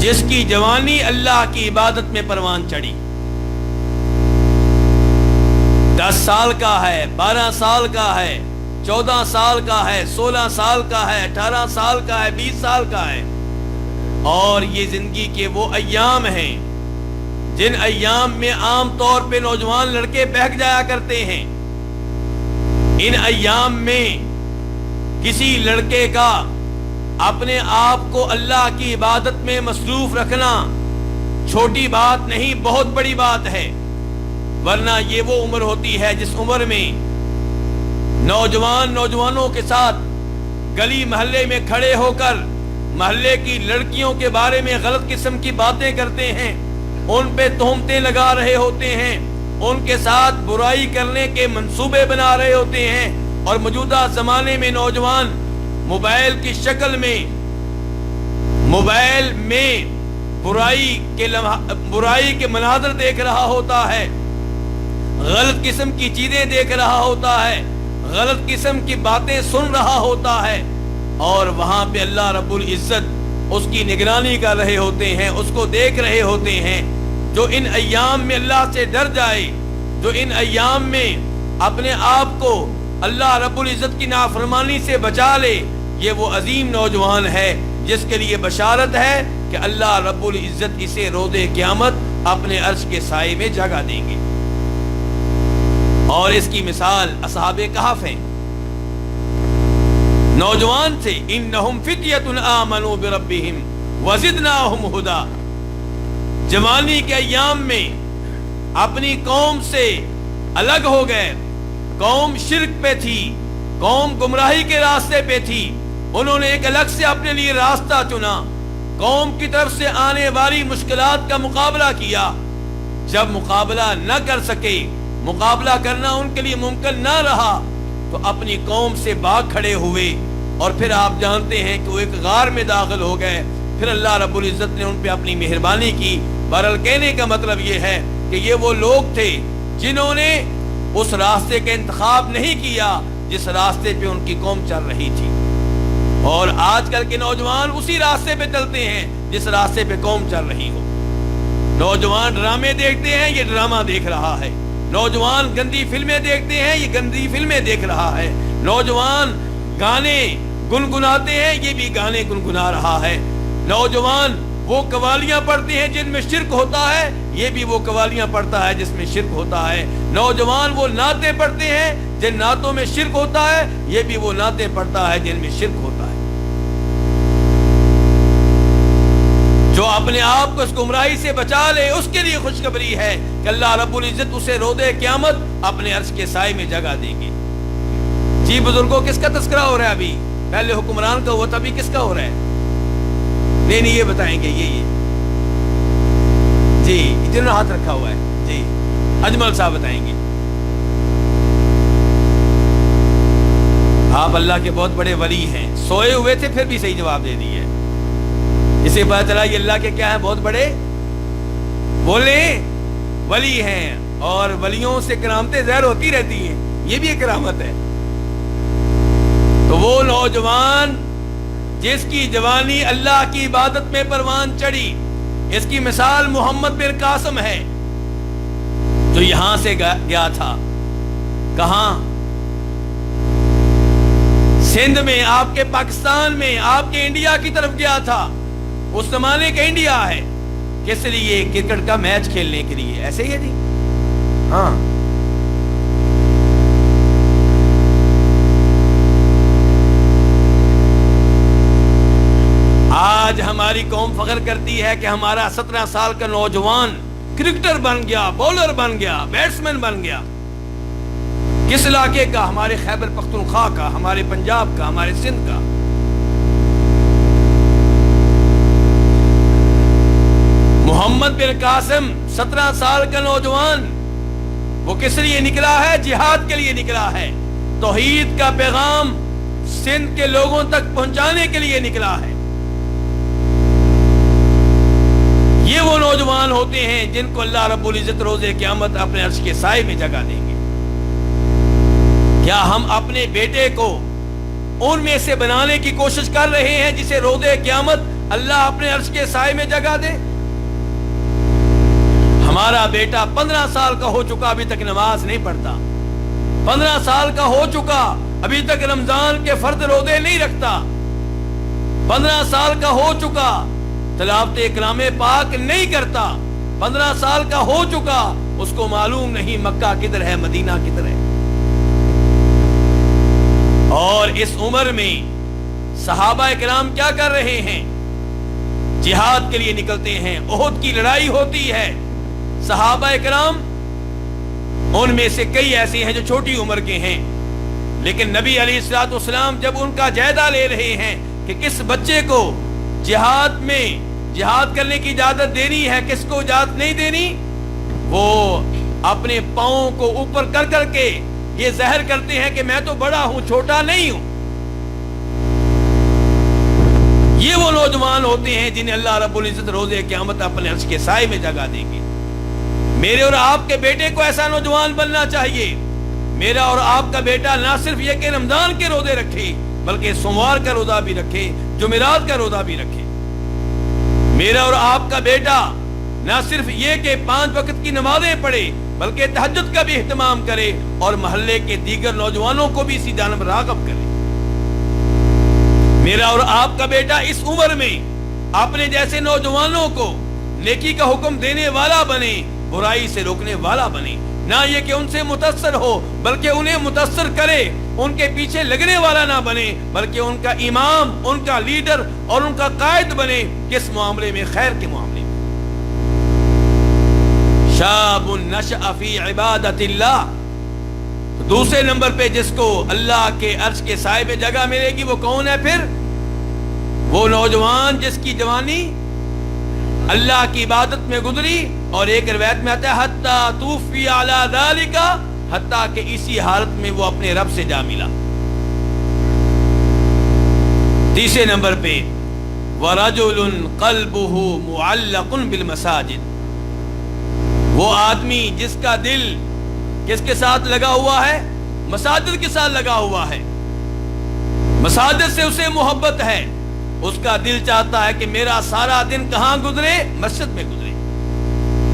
جس کی جوانی اللہ کی عبادت میں پروان چڑھی، 10 سال کا ہے، 12 سال کا ہے، 14 سال کا ہے، 16 سال کا ہے، 18 سال کا ہے، 20 سال کا ہے، اور یہ زندگی کے وہ ایام ہیں جن ایام میں عام طور پہ نوجوان لڑکے بہک جایا کرتے ہیں۔ ان ایام میں کسی لڑکے کا اپنے آپ کو اللہ کی عبادت میں مصروف رکھنا چھوٹی بات نہیں، بہت بڑی بات ہے، ورنہ یہ وہ عمر ہوتی ہے جس عمر میں نوجوانوں کے ساتھ گلی محلے میں کھڑے ہو کر محلے کی لڑکیوں کے بارے میں غلط قسم کی باتیں کرتے ہیں، ان پہ تہمتیں لگا رہے ہوتے ہیں، ان کے ساتھ برائی کرنے کے منصوبے بنا رہے ہوتے ہیں، اور موجودہ زمانے میں نوجوان موبائل کی شکل میں موبائل میں برائی کے مناظر دیکھ رہا ہوتا ہے، غلط قسم کی چیزیں دیکھ رہا ہوتا ہے، غلط قسم کی باتیں سن رہا ہوتا ہے، اور وہاں پہ اللہ رب العزت اس کی نگرانی کر رہے ہوتے ہیں، اس کو دیکھ رہے ہوتے ہیں۔ جو ان ایام میں اللہ سے ڈر جائے، جو ان ایام میں اپنے آپ کو اللہ رب العزت کی نافرمانی سے بچا لے، یہ وہ عظیم نوجوان ہے جس کے لیے بشارت ہے کہ اللہ رب العزت اسے روز قیامت اپنے عرش کے سائے میں جگہ دیں گے۔ اور اس کی مثال اصحاب کہف ہیں، نوجوان تھے، انہم فتیۃ آمنوا بربہم وزدناہم ھدی، جوانی کے ایام میں اپنی قوم سے الگ ہو گئے، قوم شرک پہ تھی، قوم گمراہی کے راستے پہ تھی، انہوں نے ایک الگ سے اپنے لیے راستہ چنا، قوم کی طرف سے آنے والی مشکلات کا مقابلہ کیا، جب مقابلہ نہ کر سکے، مقابلہ کرنا ان کے لیے ممکن نہ رہا، تو اپنی قوم سے بھاگ کھڑے ہوئے، اور پھر آپ جانتے ہیں کہ وہ ایک غار میں داخل ہو گئے، پھر اللہ رب العزت نے ان پہ اپنی مہربانی کی۔ بہرحال کہنے کا مطلب یہ ہے کہ یہ وہ لوگ تھے جنہوں نے اس راستے کا انتخاب نہیں کیا جس راستے پہ ان کی قوم چل رہی تھی، اور آج کل کے نوجوان اسی راستے پہ چلتے ہیں جس راستے پہ قوم چل رہی ہو۔ نوجوان ڈرامے دیکھتے ہیں، یہ ڈرامہ دیکھ رہا ہے، نوجوان گندی فلمیں دیکھتے ہیں، یہ گندی فلمیں دیکھ رہا ہے، نوجوان گانے گنگناتے ہیں، یہ بھی گانے گنگنا رہا ہے، نوجوان وہ قوالیاں پڑھتے ہیں جن میں شرک ہوتا ہے، یہ بھی وہ قوالیاں پڑھتا ہے جس میں شرک ہوتا ہے، نوجوان وہ نعتیں پڑھتے ہیں جن نعتوں میں شرک ہوتا ہے، یہ بھی وہ نعتیں پڑھتا ہے جن میں شرک ہوتا ہے۔ جو اپنے آپ کو اس گمراہی سے بچا لے اس کے لیے خوشخبری ہے کہ اللہ رب العزت اسے روز قیامت اپنے عرش کے سائے میں جگہ دیں گے۔ جی بزرگوں، کس کا تذکرہ ہو رہا ہے ابھی؟ پہلے حکمران کا ہوا تھا، ابھی کس کا ہو رہا ہے؟ نہیں یہ بتائیں گے، یہ جی جنہوں نے ہاتھ رکھا ہوا ہے، جی اجمل صاحب بتائیں گے۔ آپ اللہ کے بہت بڑے ولی ہیں، سوئے ہوئے تھے پھر بھی صحیح جواب دے دیے، اسے پتا چلا یہ اللہ کے کیا ہیں، بہت بڑے بولے ولی ہیں، اور ولیوں سے کرامتیں ظاہر ہوتی رہتی ہیں، یہ بھی ایک کرامت ہے۔ تو وہ نوجوان جس کی جوانی اللہ کی عبادت میں پروان چڑھی، اس کی مثال محمد بن قاسم ہے، جو یہاں سے گیا تھا، کہاں؟ سندھ میں، آپ کے پاکستان میں، آپ کے انڈیا کی طرف گیا تھا، اس زمانے کا انڈیا ہے، کس لیے؟ کرکٹ کا میچ کھیلنے کے لیے، ایسے ہی ہے جی، ہاں۔ آج ہماری قوم فخر کرتی ہے کہ ہمارا 17 سال کا نوجوان کرکٹر بن گیا، بولر بن گیا، بیٹسمین بن گیا۔ کس علاقے کا؟ ہمارے خیبر پختونخوا کا، ہمارے پنجاب کا، ہمارے سندھ کا۔ محمد بن قاسم 17 سال کا نوجوان، وہ کس لیے نکلا ہے؟ جہاد کے لیے نکلا ہے، توحید کا پیغام سندھ کے لوگوں تک پہنچانے کے لیے نکلا ہے۔ یہ وہ نوجوان ہوتے ہیں جن کو اللہ رب العزت روز قیامت اپنے عرش کے سائے میں جگہ دیں گے۔ کیا ہم اپنے بیٹے کو ان میں سے بنانے کی کوشش کر رہے ہیں جسے روز قیامت اللہ اپنے عرش کے سائے میں جگہ دے؟ ہمارا بیٹا 15 سال کا ہو چکا، ابھی تک نماز نہیں پڑھتا، 15 سال کا ہو چکا، ابھی تک رمضان کے فرض روزے نہیں رکھتا، 15 سال کا ہو چکا، تلاوت کلام پاک نہیں کرتا، 15 سال کا ہو چکا، اس کو معلوم نہیں مکہ کدھر ہے، مدینہ کدھر ہے۔ اور اس عمر میں صحابہ کرام کیا کر رہے ہیں؟ جہاد کے لیے نکلتے ہیں، احد کی لڑائی ہوتی ہے، صحابہ کرام ان میں سے کئی ایسے ہیں جو چھوٹی عمر کے ہیں، لیکن نبی علیہ الصلوۃ والسلام جب ان کا جائزہ لے رہے ہیں کہ کس بچے کو جہاد کرنے کی اجازت دینی ہے، کس کو اجازت نہیں دینی، وہ اپنے پاؤں کو اوپر کر کر کے یہ ظاہر کرتے ہیں کہ میں تو بڑا ہوں، چھوٹا نہیں ہوں۔ یہ وہ نوجوان ہوتے ہیں جنہیں اللہ رب العزت روز قیامت اپنے عرش کے سائے میں جگہ دیں گے۔ میرے اور آپ کے بیٹے کو ایسا نوجوان بننا چاہیے۔ میرا اور آپ کا بیٹا نہ صرف یہ کہ رمضان کے روزے رکھے، بلکہ سوموار کا روزہ بھی رکھے، جمعرات کا روزہ بھی رکھے۔ میرا اور آپ کا بیٹا نہ صرف یہ کہ 5 وقت کی نمازیں پڑھے، بلکہ تہجد کا بھی اہتمام کرے اور محلے کے دیگر نوجوانوں کو بھی اسی جانب راغب کرے۔ میرا اور آپ کا بیٹا اس عمر میں اپنے جیسے نوجوانوں کو نیکی کا حکم دینے والا بنے، برائی سے روکنے والا بنے، نہ یہ کہ ان سے متاثر ہو بلکہ انہیں متاثر کرے، ان کے پیچھے لگنے والا نہ بنے بلکہ ان کا امام، ان کا لیڈر اور ان کا قائد بنے۔ کس معاملے میں؟ خیر کے معاملے میں۔ شاب نشأ فی عبادت اللہ، دوسرے نمبر پہ جس کو اللہ کے عرش کے سائے میں جگہ ملے گی وہ کون ہے پھر؟ وہ نوجوان جس کی جوانی اللہ کی عبادت میں گزری، اور ایک روایت میں آتا ہے حتیٰ توفی علی ذالک، حتیٰ کہ اسی حالت میں وہ اپنے رب سے جا ملا۔ تیسرے نمبر پہ وَرَجُلٌ قَلْبُهُ مُعَلَّقٌ بِالْمَسَاجِدِ، وہ آدمی جس کا دل کس کے ساتھ لگا ہوا ہے؟ مساجد کے ساتھ لگا ہوا ہے، مساجد سے اسے محبت ہے، اس کا دل چاہتا ہے کہ میرا سارا دن کہاں گزرے؟ مسجد میں گزرے۔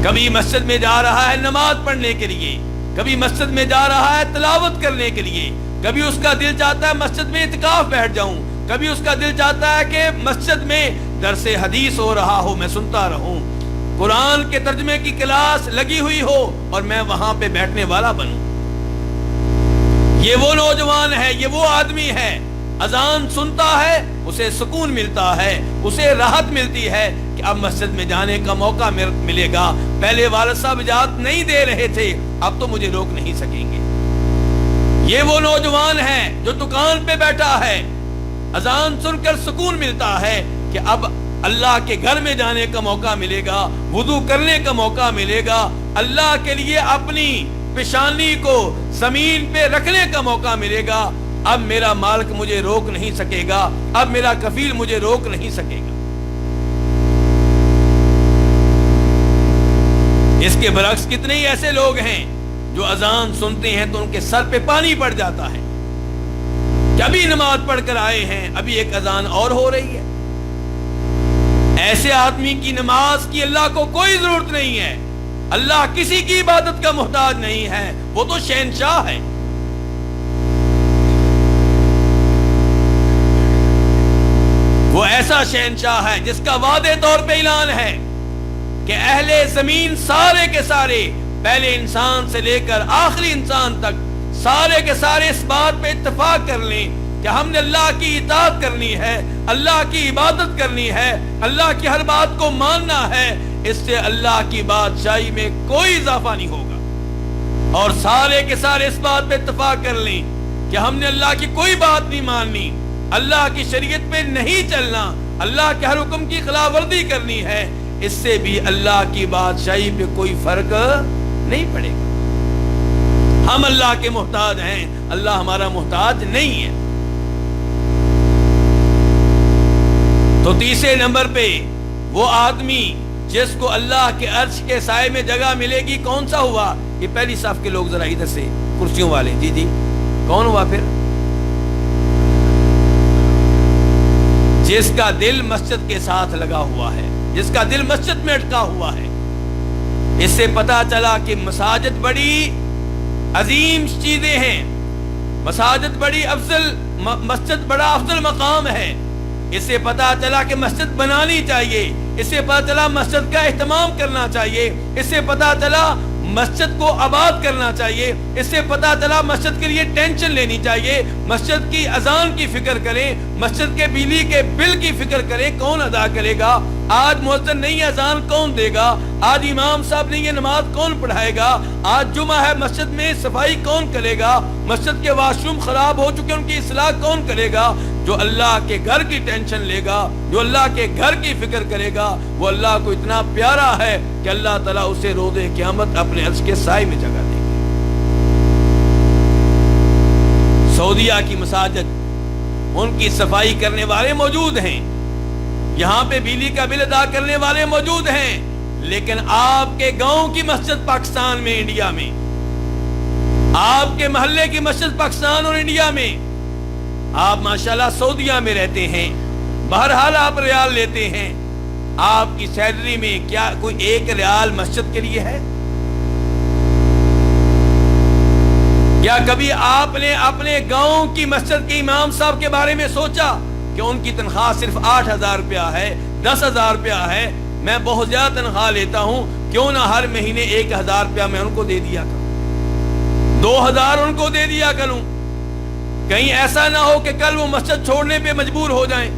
کبھی مسجد میں جا رہا ہے نماز پڑھنے کے لیے، کبھی مسجد میں جا رہا ہے تلاوت کرنے کے لیے، کبھی اس کا دل چاہتا ہے مسجد میں اعتکاف بیٹھ جاؤں، کبھی اس کا دل چاہتا ہے کہ مسجد میں درس حدیث ہو رہا ہو، میں سنتا رہوں، قرآن کے ترجمے کی کلاس لگی ہوئی ہو اور میں وہاں پہ بیٹھنے والا بنوں۔ یہ وہ نوجوان ہے، یہ وہ آدمی ہے، اذان سنتا ہے اسے سکون ملتا ہے، اسے راحت ملتی ہے کہ اب مسجد میں جانے کا موقع ملے گا، پہلے والد صاحب اجازت نہیں دے رہے تھے، اب تو مجھے روک نہیں سکیں گے۔ یہ وہ نوجوان ہے جو دکان پہ بیٹھا ہے، اذان سن کر سکون ملتا ہے کہ اب اللہ کے گھر میں جانے کا موقع ملے گا، وضو کرنے کا موقع ملے گا، اللہ کے لیے اپنی پیشانی کو زمین پہ رکھنے کا موقع ملے گا۔ اب میرا مالک مجھے روک نہیں سکے گا، اب میرا کفیل مجھے روک نہیں سکے گا۔ اس کے برعکس کتنے ہی ایسے لوگ ہیں جو اذان سنتے ہیں تو ان کے سر پہ پانی پڑ جاتا ہے کہ ابھی نماز پڑھ کر آئے ہیں، ابھی ایک اذان اور ہو رہی ہے۔ ایسے آدمی کی نماز کی اللہ کو کوئی ضرورت نہیں ہے، اللہ کسی کی عبادت کا محتاج نہیں ہے، وہ تو شہنشاہ ہے۔ وہ ایسا شہنشاہ ہے جس کا واضح طور پہ اعلان ہے کہ اہل زمین سارے کے سارے، پہلے انسان سے لے کر آخری انسان تک، سارے کے سارے اس بات پہ اتفاق کر لیں کہ ہم نے اللہ کی اطاعت کرنی ہے، اللہ کی عبادت کرنی ہے، اللہ کی ہر بات کو ماننا ہے، اس سے اللہ کی بادشاہی میں کوئی اضافہ نہیں ہوگا۔ اور سارے کے سارے اس بات پہ اتفاق کر لیں کہ ہم نے اللہ کی کوئی بات نہیں ماننی، اللہ کی شریعت پہ نہیں چلنا، اللہ کے ہر حکم کی خلاف ورزی کرنی ہے، اس سے بھی اللہ کی بادشاہی پہ کوئی فرق نہیں پڑے گا۔ ہم اللہ کے محتاج ہیں، اللہ ہمارا محتاج نہیں ہے۔ تو تیسرے نمبر پہ وہ آدمی جس کو اللہ کے عرش کے سائے میں جگہ ملے گی کون سا ہوا؟ یہ پہلی صف کے لوگ ذرا ادھر سے کرسیوں والے، جی کون ہوا پھر؟ جس کا دل مسجد کے ساتھ لگا ہوا ہے، جس کا دل مسجد میں اٹکا ہوا ہے۔ اس سے پتا چلا کہ مساجد بڑی عظیم چیزیں ہیں، مساجد بڑی افضل، مسجد بڑا افضل مقام ہے۔ اس سے پتا چلا کہ مسجد بنانی چاہیے، اس سے پتا چلا مسجد کا اہتمام کرنا چاہیے، اس سے پتا چلا مسجد کو آباد کرنا چاہیے، اس سے پتا چلا مسجد کے لیے ٹینشن لینی چاہیے، مسجد کی اذان کی فکر کریں، مسجد کے بجلی کے بل کی فکر کریں، کون ادا کرے گا؟ آج مؤذن نہیں اذان کون دے گا؟ آج امام صاحب نہیں نماز کون پڑھائے گا؟ آج جمعہ ہے مسجد میں صفائی کون کرے گا؟ مسجد کے واش روم خراب ہو چکے ان کی اصلاح کون کرے گا؟ جو اللہ کے گھر کی ٹینشن لے گا، جو اللہ کے گھر کی فکر کرے گا، وہ اللہ کو اتنا پیارا ہے کہ اللہ تعالیٰ اسے روز قیامت اپنے عرش کے سائے میں جگہ دے گا۔ سعودیہ کی مساجد، ان کی صفائی کرنے والے موجود ہیں، یہاں پہ بجلی کا بل ادا کرنے والے موجود ہیں، لیکن آپ کے گاؤں کی مسجد پاکستان میں، انڈیا میں، آپ کے محلے کی مسجد پاکستان اور انڈیا میں، آپ ماشاءاللہ سعودیہ میں رہتے ہیں، بہرحال آپ ریال لیتے ہیں، آپ کی سیلری میں کیا کوئی ایک ریال مسجد کے لیے ہے؟ کیا کبھی آپ نے اپنے گاؤں کی مسجد کے امام صاحب کے بارے میں سوچا کہ ان کی تنخواہ صرف 8,000 روپیہ ہے، 10,000 روپیہ ہے، میں بہت زیادہ تنخواہ لیتا ہوں، کیوں نہ ہر مہینے 1,000 روپیہ میں ان کو دے دیا کروں، 2,000 ان کو دے دیا کروں، کہیں ایسا نہ ہو کہ کل وہ مسجد چھوڑنے پہ مجبور ہو جائیں۔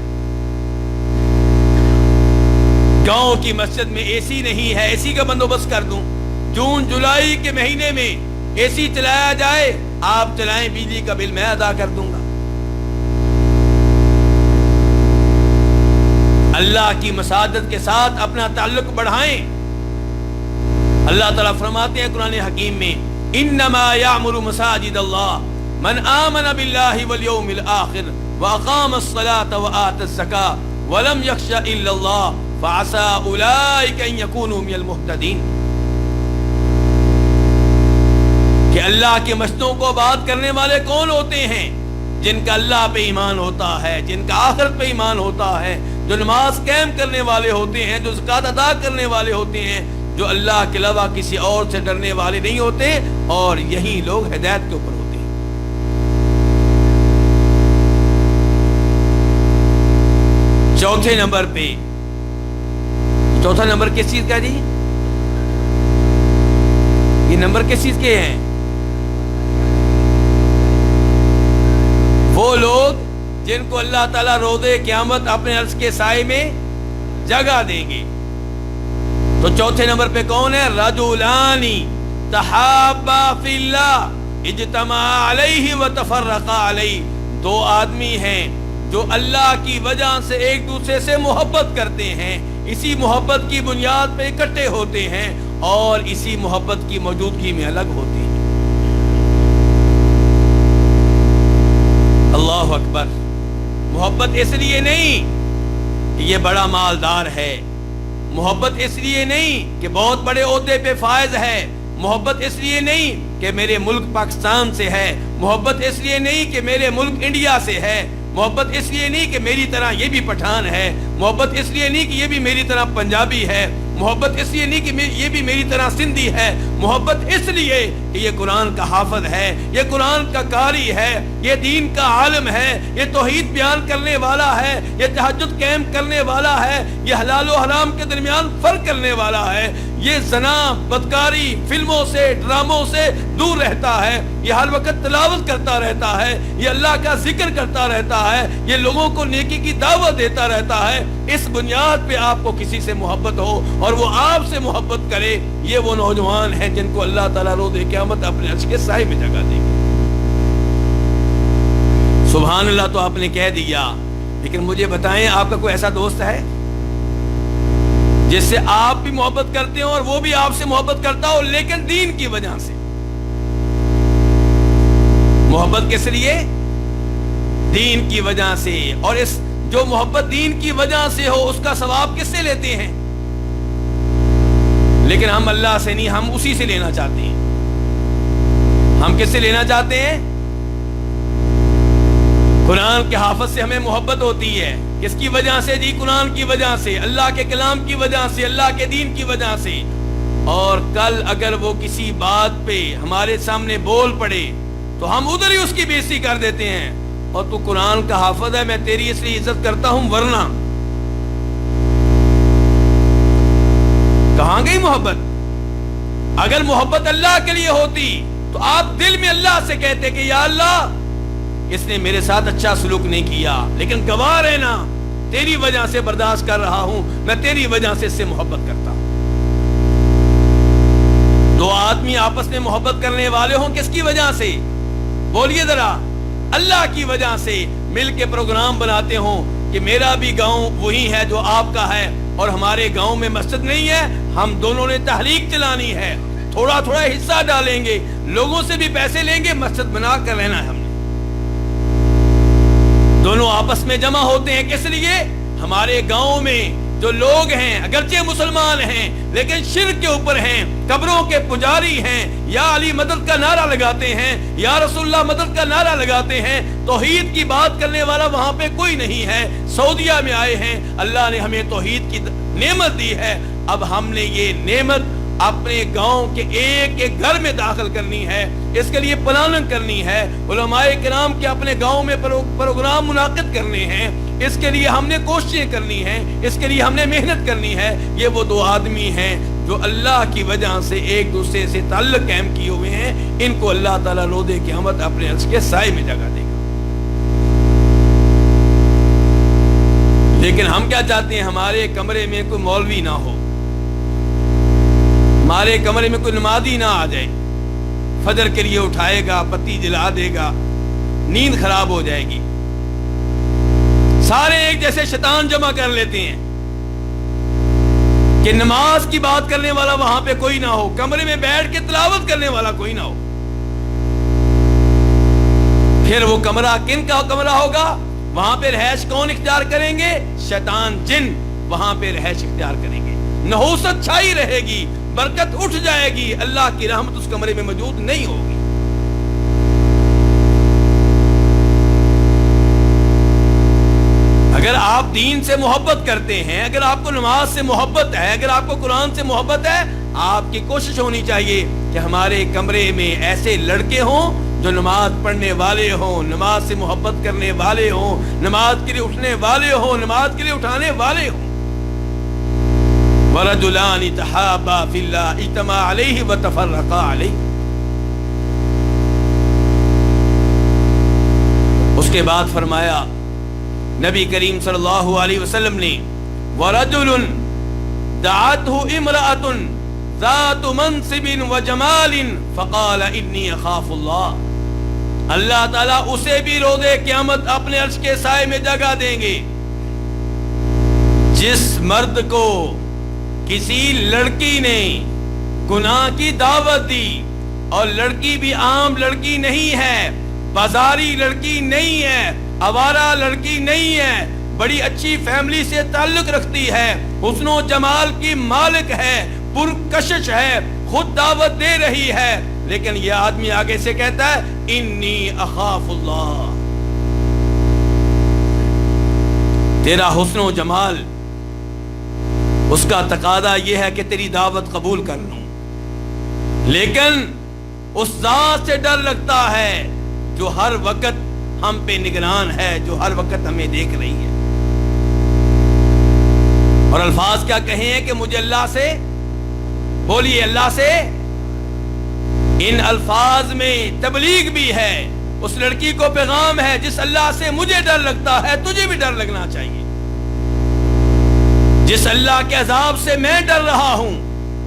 گاؤں کی مسجد میں اے سی نہیں ہے، اے سی کا بندوبست کر دوں، جون جولائی کے مہینے میں اے سی چلایا جائے، آپ چلائیں، بجلی کا بل میں ادا کر دوں گا۔ اللہ کی مساجد کے ساتھ اپنا تعلق بڑھائیں۔ اللہ تعالیٰ فرماتے ہیں قرآن حکیم میں، انما یعمر مساجد اللہ من آمن باللہ والیوم الآخر واقام الصلاة وآت الزکاة ولم یخش الا اللہ فعسى اولئک ان یکونوا من المہتدین، کہ اللہ کے مسجدوں کو آباد کرنے والے کون ہوتے ہیں؟ جن کا اللہ پہ ایمان ہوتا ہے، جن کا آخرت پہ ایمان ہوتا ہے، جو نماز قائم کرنے والے ہوتے ہیں، جو زکوٰۃ ادا کرنے والے ہوتے ہیں، جو اللہ کے علاوہ کسی اور سے ڈرنے والے نہیں ہوتے، اور یہی لوگ ہدایت کے اوپر ہوتے ہیں۔ چوتھے نمبر پہ، چوتھا نمبر کس چیز کا جی؟ یہ نمبر کس چیز کے ہیں؟ وہ لوگ جن کو اللہ تعالیٰ روز قیامت اپنے عرش کے سائے میں جگہ دیں گے۔ تو چوتھے نمبر پہ کون ہے؟ رجلان تحابا فی اللہ اجتمعا علیہ وتفرقا علیہ، دو آدمی ہیں جو اللہ کی وجہ سے ایک دوسرے سے محبت کرتے ہیں، اسی محبت کی بنیاد پہ اکٹھے ہوتے ہیں، اور اسی محبت کی موجودگی میں الگ ہوتے ہیں۔ اللہ اکبر۔ محبت اس لیے نہیں کہ یہ بڑا مالدار ہے، محبت اس لیے نہیں کہ بہت بڑے عہدے پہ فائز ہے، محبت اس لیے نہیں کہ میرے ملک پاکستان سے ہے، محبت اس لیے نہیں کہ میرے ملک انڈیا سے ہے، محبت اس لیے نہیں کہ میری طرح یہ بھی پٹھان ہے، محبت اس لیے نہیں کہ یہ بھی میری طرح پنجابی ہے، محبت اس لیے نہیں کہ یہ بھی میری طرح سندھی ہے، محبت اس لیے کہ یہ قرآن کا حافظ ہے، یہ قرآن کا قاری ہے، یہ دین کا عالم ہے، یہ توحید بیان کرنے والا ہے، یہ تہجد قائم کرنے والا ہے، یہ حلال و حرام کے درمیان فرق کرنے والا ہے، یہ زنا، بدکاری، فلموں سے، ڈراموں سے دور رہتا ہے، یہ ہر وقت تلاوت کرتا رہتا ہے، یہ اللہ کا ذکر کرتا رہتا ہے، یہ لوگوں کو نیکی کی دعوت دیتا رہتا ہے۔ اس بنیاد پہ آپ کو کسی سے محبت ہو اور وہ آپ سے محبت کرے، یہ وہ نوجوان ہیں جن کو اللہ تعالیٰ روز قیامت اپنے عرش کے سائے میں جگہ دیں گے۔ سبحان اللہ تو آپ نے کہہ دیا، لیکن مجھے بتائیں آپ کا کوئی ایسا دوست ہے جس سے آپ بھی محبت کرتے ہو اور وہ بھی آپ سے محبت کرتا ہو، لیکن دین کی وجہ سے؟ محبت کس لیے؟ دین کی وجہ سے۔ اور اس جو محبت دین کی وجہ سے ہو اس کا ثواب کس سے لیتے ہیں؟ لیکن ہم اللہ سے نہیں، ہم اسی سے لینا چاہتے ہیں۔ ہم کس سے لینا چاہتے ہیں؟ قرآن کے حافظ سے ہمیں محبت ہوتی ہے۔ کس کی وجہ سے جی؟ قرآن کی وجہ سے، اللہ کے کلام کی وجہ سے، اللہ کے دین کی وجہ سے۔ اور کل اگر وہ کسی بات پہ ہمارے سامنے بول پڑے تو ہم ادھر ہی اس کی بے عزتی کر دیتے ہیں، اور تو قرآن کا حافظ ہے، میں تیری اس لیے عزت کرتا ہوں، ورنہ کہاں گئی محبت؟ اگر محبت اللہ کے لیے ہوتی تو آپ دل میں اللہ سے کہتے کہ یا اللہ اس نے میرے ساتھ اچھا سلوک نہیں کیا، لیکن گواہ رہنا تیری وجہ سے برداشت کر رہا ہوں، میں تیری وجہ سے اس سے محبت کرتا ہوں۔ دو آدمی آپس میں محبت کرنے والے ہوں کس کی وجہ سے؟ بولیے ذرا۔ اللہ کی وجہ سے مل کے پروگرام بناتے ہوں کہ میرا بھی گاؤں وہی ہے جو آپ کا ہے، اور ہمارے گاؤں میں مسجد نہیں ہے، ہم دونوں نے تحریک چلانی ہے، تھوڑا تھوڑا حصہ ڈالیں گے، لوگوں سے بھی پیسے لیں گے، مسجد بنا کر رہنا ہے ہم نے۔ دونوں آپس میں جمع ہوتے ہیں کس لیے؟ ہمارے گاؤں میں جو لوگ ہیں اگرچہ مسلمان ہیں لیکن شرک کے اوپر ہیں، قبروں کے پجاری ہیں، یا علی مدد کا نعرہ لگاتے ہیں، یا رسول اللہ مدد کا نعرہ لگاتے ہیں، توحید کی بات کرنے والا وہاں پہ کوئی نہیں ہے۔ سعودیہ میں آئے ہیں، اللہ نے ہمیں توحید کی نعمت دی ہے، اب ہم نے یہ نعمت اپنے گاؤں کے ایک ایک گھر میں داخل کرنی ہے، اس کے لیے پلاننگ کرنی ہے، علماء کرام کے اپنے گاؤں میں پروگرام منعقد کرنے ہیں، اس کے لیے ہم نے کوششیں کرنی ہیں، اس کے لیے ہم نے محنت کرنی ہے۔ یہ وہ دو آدمی ہیں جو اللہ کی وجہ سے ایک دوسرے سے تعلق قائم کیے ہوئے ہیں، ان کو اللہ تعالیٰ روز قیامت اپنے عرش کے سائے میں جگہ دے گا۔ لیکن ہم کیا چاہتے ہیں؟ ہمارے کمرے میں کوئی مولوی نہ ہو، ہمارے کمرے میں کوئی نمازی نہ آ جائے، فجر کے لیے اٹھائے گا، بتی جلا دے گا، نیند خراب ہو جائے گی۔ سارے ایک جیسے شیطان جمع کر لیتے ہیں کہ نماز کی بات کرنے والا وہاں پہ کوئی نہ ہو، کمرے میں بیٹھ کے تلاوت کرنے والا کوئی نہ ہو۔ پھر وہ کمرہ کن کا کمرہ ہوگا؟ وہاں پہ رہائش کون اختیار کریں گے؟ شیطان جن وہاں پہ رہائش اختیار کریں گے، نحوست چھائی رہے گی، برکت اٹھ جائے گی، اللہ کی رحمت اس کمرے میں موجود نہیں ہوگی۔ اگر آپ دین سے محبت کرتے ہیں، اگر آپ کو نماز سے محبت ہے، اگر آپ کو قرآن سے محبت ہے، آپ کی کوشش ہونی چاہیے کہ ہمارے کمرے میں ایسے لڑکے ہوں جو نماز پڑھنے والے ہوں، نماز سے محبت کرنے والے ہوں، نماز کے لیے اٹھنے والے ہوں، نماز کے لیے اٹھانے والے ہوں۔ وَرَجُلَانِ تَحَابَا فِي اللَّهِ اجْتَمَعَا عَلَيْهِ وَتَفَرَّقَا عَلَيْهِ۔ اس کے بعد فرمایا نبی کریم صلی اللہ علیہ وسلم نے، وَرَجُلٌ دَعَتْهُ امْرَأَةٌ ذَاتُ مَنْصِبٍ وَجَمَالٍ فَقَالَ إِنِّي أَخَافُ اللَّهَ۔ اللہ تعالیٰ اسے بھی روز قیامت اپنے عرش کے سائے میں جگہ دیں گے جس مرد کو کسی لڑکی نے گناہ کی دعوت دی، اور لڑکی بھی عام لڑکی نہیں ہے، بازاری لڑکی نہیں ہے، آوارہ لڑکی نہیں ہے، بڑی اچھی فیملی سے تعلق رکھتی ہے، حسن و جمال کی مالک ہے، پرکشش ہے، خود دعوت دے رہی ہے، لیکن یہ آدمی آگے سے کہتا ہے انی اخاف اللہ، تیرا حسن و جمال اس کا تقاضا یہ ہے کہ تیری دعوت قبول کر لوں، لیکن اس ذات سے ڈر لگتا ہے جو ہر وقت ہم پہ نگران ہے، جو ہر وقت ہمیں دیکھ رہی ہے۔ اور الفاظ کیا کہیں کہ مجھے اللہ سے، بولیے اللہ سے، ان الفاظ میں تبلیغ بھی ہے، اس لڑکی کو پیغام ہے جس اللہ سے مجھے ڈر لگتا ہے تجھے بھی ڈر لگنا چاہیے، جس اللہ کے عذاب سے میں ڈر رہا ہوں،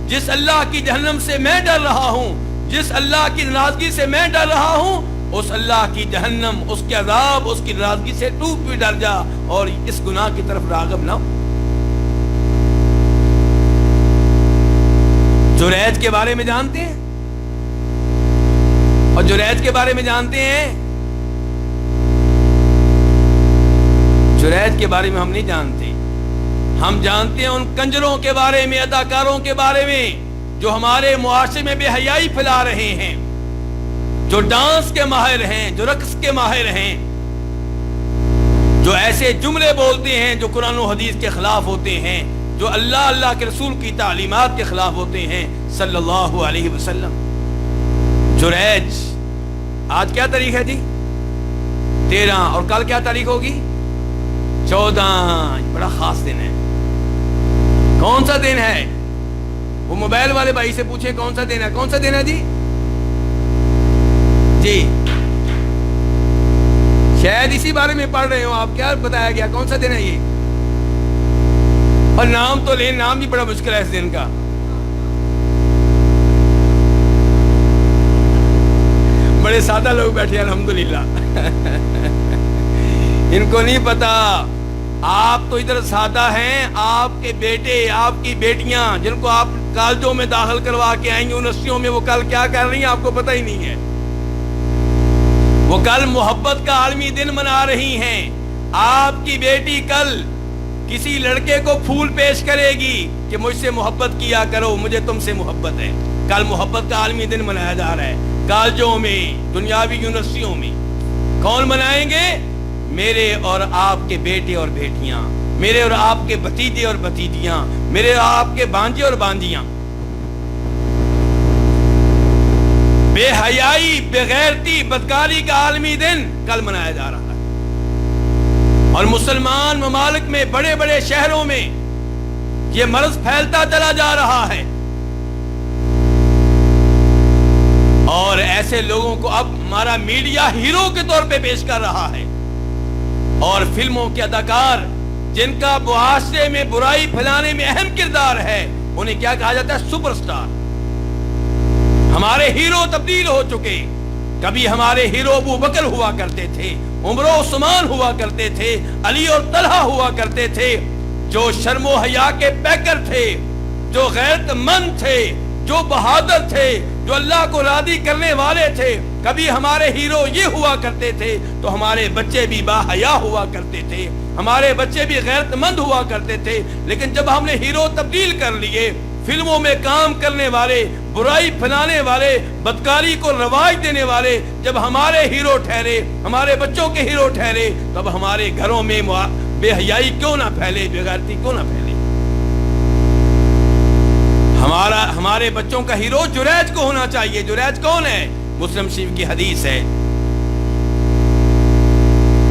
جس اللہ کی جہنم سے میں ڈر رہا ہوں، جس اللہ کی ناراضگی سے میں ڈر رہا ہوں، اس اللہ کی جہنم، اس کے عذاب، اس کی ناراضگی سے تو بھی ڈر جا اور اس گناہ کی طرف راغب نہ ہو۔ جریج کے بارے میں جانتے ہیں، اور جریج کے بارے میں جانتے ہیں، جریج کے بارے میں ہم نہیں جانتے، ہم جانتے ہیں ان کنجروں کے بارے میں، اداکاروں کے بارے میں جو ہمارے معاشرے میں بے حیائی پھیلا رہے ہیں، جو ڈانس کے ماہر ہیں، جو رقص کے ماہر ہیں، جو ایسے جملے بولتے ہیں جو قرآن و حدیث کے خلاف ہوتے ہیں، جو اللہ کے رسول کی تعلیمات کے خلاف ہوتے ہیں صلی اللہ علیہ وسلم۔ جریج آج کیا تاریخ ہے جی؟ 13، اور کل کیا تاریخ ہوگی؟ 14۔ بڑا خاص دن ہے۔ کون سا دن ہے؟ وہ موبائل والے بھائی سے پوچھیں کون سا دن ہے؟ کون سا دن ہے جی؟ جی شاید اسی بارے میں پڑھ رہے ہو آپ، کیا بتایا گیا کون سا دن ہے یہ؟ اور نام تو لیں، نام بھی بڑا مشکل ہے اس دن کا۔ بڑے سادہ لوگ بیٹھے ہیں الحمدللہ، ان کو نہیں پتا۔ آپ تو ادھر سادہ ہیں، آپ کے بیٹے، آپ کی بیٹیاں جن کو آپ کالجوں میں داخل کروا کے آئیں گے، یونیورسٹیوں میں، وہ کل کیا کر رہی ہیں آپ کو پتہ ہی نہیں ہے۔ وہ کل محبت کا عالمی دن منا رہی ہیں۔ آپ کی بیٹی کل کسی لڑکے کو پھول پیش کرے گی کہ مجھ سے محبت کیا کرو، مجھے تم سے محبت ہے۔ کل محبت کا عالمی دن منایا جا رہا ہے کالجوں میں، دنیاوی یونیورسٹیوں میں۔ کون منائیں گے؟ میرے اور آپ کے بیٹے اور بیٹیاں، میرے اور آپ کے بھتیجے اور بھتیجیاں، میرے اور آپ کے بانجے اور بانجیاں۔ بے حیائی، بے غیرتی، بدکاری کا عالمی دن کل منایا جا رہا ہے، اور مسلمان ممالک میں، بڑے بڑے شہروں میں یہ مرض پھیلتا چلا جا رہا ہے، اور ایسے لوگوں کو اب ہمارا میڈیا ہیرو کے طور پہ پیش کر رہا ہے، اور فلموں کے اداکار جن کا معاشرے میں برائی پھیلانے میں اہم کردار ہے، انہیں کیا کہا جاتا ہے؟ Super star. ہمارے ہیرو تبدیل ہو چکے۔ کبھی ہمارے ہیرو ابو بکر ہوا کرتے تھے، عمر و عثمان ہوا کرتے تھے، علی اور طلحہ ہوا کرتے تھے، جو شرم و حیا کے پیکر تھے، جو غیرت مند تھے، جو بہادر تھے، جو اللہ کو راضی کرنے والے تھے۔ کبھی ہمارے ہیرو یہ ہوا کرتے تھے تو ہمارے بچے بھی با حیا ہوا کرتے تھے، ہمارے بچے بھی غیرت مند ہوا کرتے تھے۔ لیکن جب ہم نے ہیرو تبدیل کر لیے، فلموں میں کام کرنے والے، برائی پھیلانے والے، بدکاری کو رواج دینے والے جب ہمارے ہیرو ٹھہرے، ہمارے بچوں کے ہیرو ٹھہرے، تب ہمارے گھروں میں بے حیائی کیوں نہ پھیلے، بے غیرتی کیوں نہ پھیلے؟ ہمارے بچوں کا ہیرو جریج کو ہونا چاہیے۔ جریج کون ہے؟ مسلم شریف کی حدیث ہے،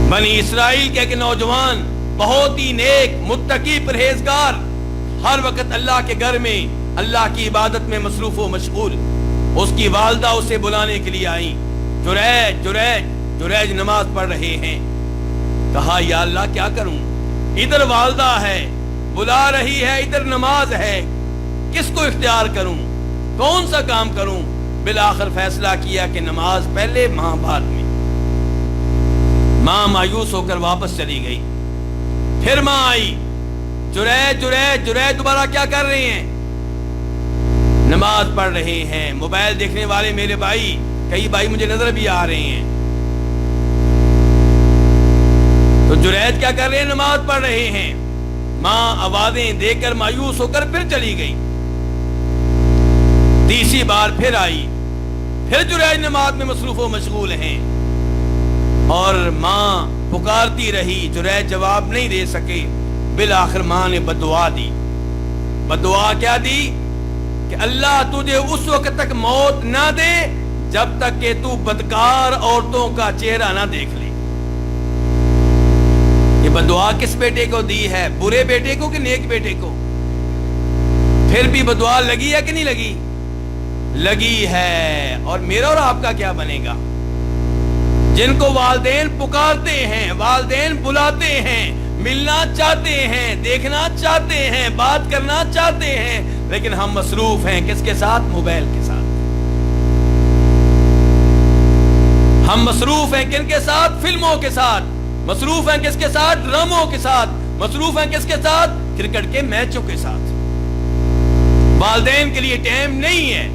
بنی اسرائیل کے ایک نوجوان، بہت ہی نیک، متقی، پرہیزگار، ہر وقت اللہ کے گھر میں اللہ کی عبادت میں مصروف و مشغول۔ اس کی والدہ اسے بلانے کے لیے آئیں، جریج جریج جریج نماز پڑھ رہے ہیں۔ کہا یا اللہ کیا کروں، ادھر والدہ ہے بلا رہی ہے، ادھر نماز ہے، کس کو اختیار کروں، کون سا کام کروں؟ بالآخر فیصلہ کیا کہ نماز پہلے، ماں بعد میں۔ ماں مایوس ہو کر واپس چلی گئی۔ پھر ماں آئی، جریج جریج جریج دوبارہ کیا کر رہے ہیں؟ نماز پڑھ رہے ہیں۔ موبائل دیکھنے والے میرے بھائی، کئی بھائی مجھے نظر بھی آ رہے ہیں، تو جریج کیا کر رہے ہیں؟ نماز پڑھ رہے ہیں۔ ماں آوازیں دے کر مایوس ہو کر پھر چلی گئی۔ تیسری بار پھر آئی، پھر جریج نماز میں مصروف و مشغول ہیں، اور ماں پکارتی رہی، جریج جواب نہیں دے سکے۔ بالآخر ماں نے بددعا دی۔ بددعا کیا دی؟ کہ اللہ تجھے اس وقت تک موت نہ دے جب تک کہ تو بدکار عورتوں کا چہرہ نہ دیکھ لے۔ یہ بددعا کس بیٹے کو دی ہے؟ برے بیٹے کو کہ نیک بیٹے کو؟ پھر بھی بددعا لگی ہے کہ نہیں لگی؟ لگی ہے۔ اور میرا اور آپ کا کیا بنے گا؟ جن کو والدین پکارتے ہیں، والدین بلاتے ہیں، ملنا چاہتے ہیں، دیکھنا چاہتے ہیں، بات کرنا چاہتے ہیں، لیکن ہم مصروف ہیں کس کے ساتھ؟ موبائل کے ساتھ۔ ہم مصروف ہیں کن کے ساتھ؟ فلموں کے ساتھ۔ مصروف ہیں کس کے ساتھ؟ ڈراموں کے ساتھ۔ مصروف ہیں کس کے ساتھ؟ کرکٹ کے میچوں کے ساتھ۔ والدین کے لیے ٹائم نہیں ہے،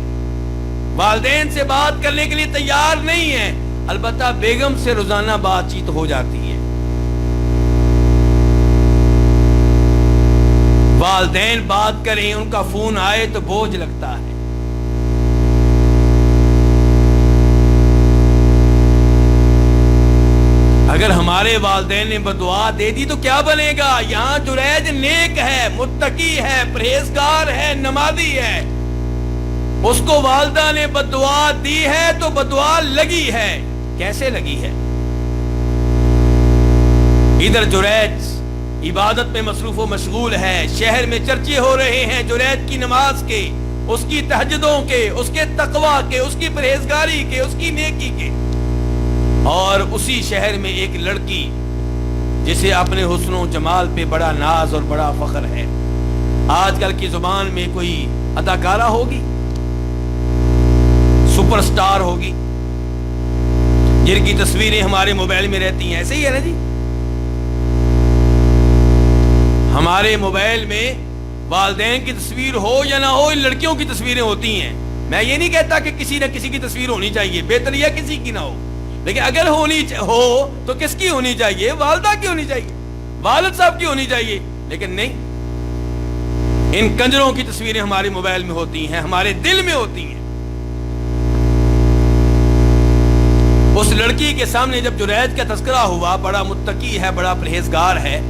والدین سے بات کرنے کے لیے تیار نہیں ہے۔ البتہ بیگم سے روزانہ بات چیت ہو جاتی ہے، والدین بات کریں، ان کا فون آئے تو بوجھ لگتا ہے۔ اگر ہمارے والدین نے بدعا دے دی تو کیا بنے گا؟ یہاں جریج نیک ہے، متقی ہے، پرہیزگار ہے، نمازی ہے، اس کو والدہ نے بدعا دی ہے تو بدعا لگی ہے۔ کیسے لگی ہے؟ ادھر جریج عبادت میں مصروف و مشغول ہے، شہر میں چرچے ہو رہے ہیں جریج کی نماز کے، اس کی تہجدوں کے، اس کے تقوی کے، اس کی پرہیزگاری کے، اس کی نیکی کے۔ اور اسی شہر میں ایک لڑکی جسے اپنے حسن و جمال پہ بڑا ناز اور بڑا فخر ہے، آج کل کی زبان میں کوئی اداکارہ ہوگی، سپر سٹار ہوگی، جن کی تصویریں ہمارے موبائل میں رہتی ہیں، ایسے ہی ہے نا جی؟ ہمارے موبائل میں والدین کی تصویر ہو یا نہ ہو، ان لڑکیوں کی تصویریں ہوتی ہیں۔ میں یہ نہیں کہتا کہ کسی نہ کسی کی تصویر ہونی چاہیے، بہتر یہ کسی کی نہ ہو، لیکن اگر ہونی ہو تو کس کی ہونی چاہیے؟ والدہ کی ہونی چاہیے، والد صاحب کی ہونی چاہیے، لیکن نہیں، ان کنجروں کی تصویریں ہمارے موبائل میں ہوتی ہیں، ہمارے دل میں ہوتی ہیں۔ اس لڑکی کے سامنے جب جریج کا تذکرہ ہوا، بڑا متقی ہے، بڑا پرہیزگار ہے،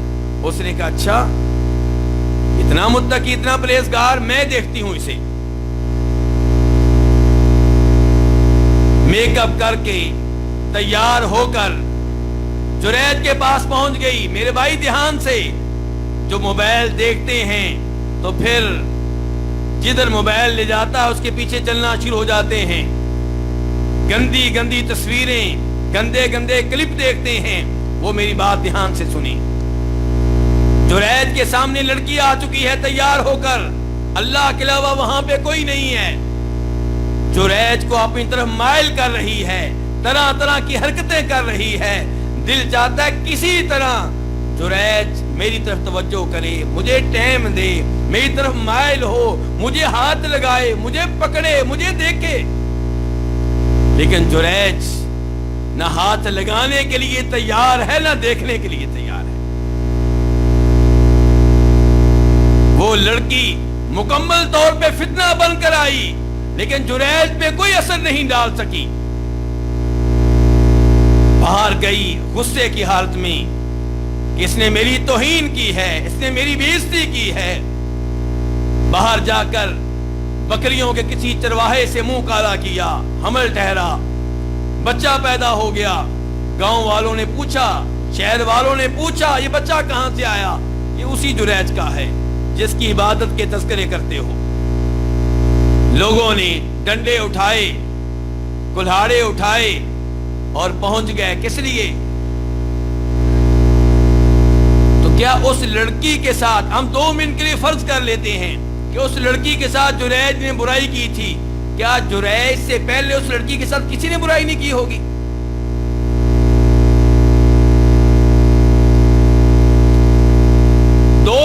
اس نے کہا اچھا اتنا متقی، اتنا پرہیزگار، میں دیکھتی ہوں اسے۔ میک اپ کر کے تیار ہو کر جریج کے پاس پہنچ گئی۔ میرے بھائی دھیان سے، جو موبائل دیکھتے ہیں تو پھر جدھر موبائل لے جاتا ہے اس کے پیچھے چلنا شروع ہو جاتے ہیں، گندی گندی تصویریں، گندے گندے کلپ دیکھتے ہیں۔ وہ میری بات دھیان سے سنی، جریج کے سامنے لڑکی آ چکی ہے تیار ہو کر، اللہ کے علاوہ وہاں پہ کوئی نہیں ہے، جریج کو اپنی طرف مائل کر رہی ہے، طرح طرح کی حرکتیں کر رہی ہے۔ دل چاہتا ہے کسی طرح جریج میری طرف توجہ کرے، مجھے ٹائم دے، میری طرف مائل ہو، مجھے ہاتھ لگائے، مجھے پکڑے، مجھے دیکھے، لیکن جریج نہ ہاتھ لگانے کے لیے تیار ہے، نہ دیکھنے کے لیے تیار ہے۔ وہ لڑکی مکمل طور پہ فتنہ بن کر آئی، لیکن جریج پہ کوئی اثر نہیں ڈال سکی۔ باہر گئی غصے کی حالت میں کہ اس نے میری توہین کی ہے، اس نے میری بے عزتی کی ہے۔ باہر جا کر بکریوں کے کسی چرواہے سے منہ کالا کیا، حمل ٹھہرا، بچہ پیدا ہو گیا۔ گاؤں والوں نے پوچھا، شہر والوں نے پوچھا یہ بچہ کہاں سے آیا؟ یہ اسی جریج کا ہے جس کی عبادت کے تذکرے کرتے ہو۔ لوگوں نے ڈنڈے اٹھائے، کلہاڑے اٹھائے اور پہنچ گئے، کس لیے؟ تو کیا اس لڑکی کے ساتھ، ہم 2 منٹ کے لیے فرض کر لیتے ہیں کہ اس لڑکی کے ساتھ جریج نے برائی کی تھی، کیا جریج سے پہلے اس لڑکی کے ساتھ کسی نے برائی نہیں کی ہوگی؟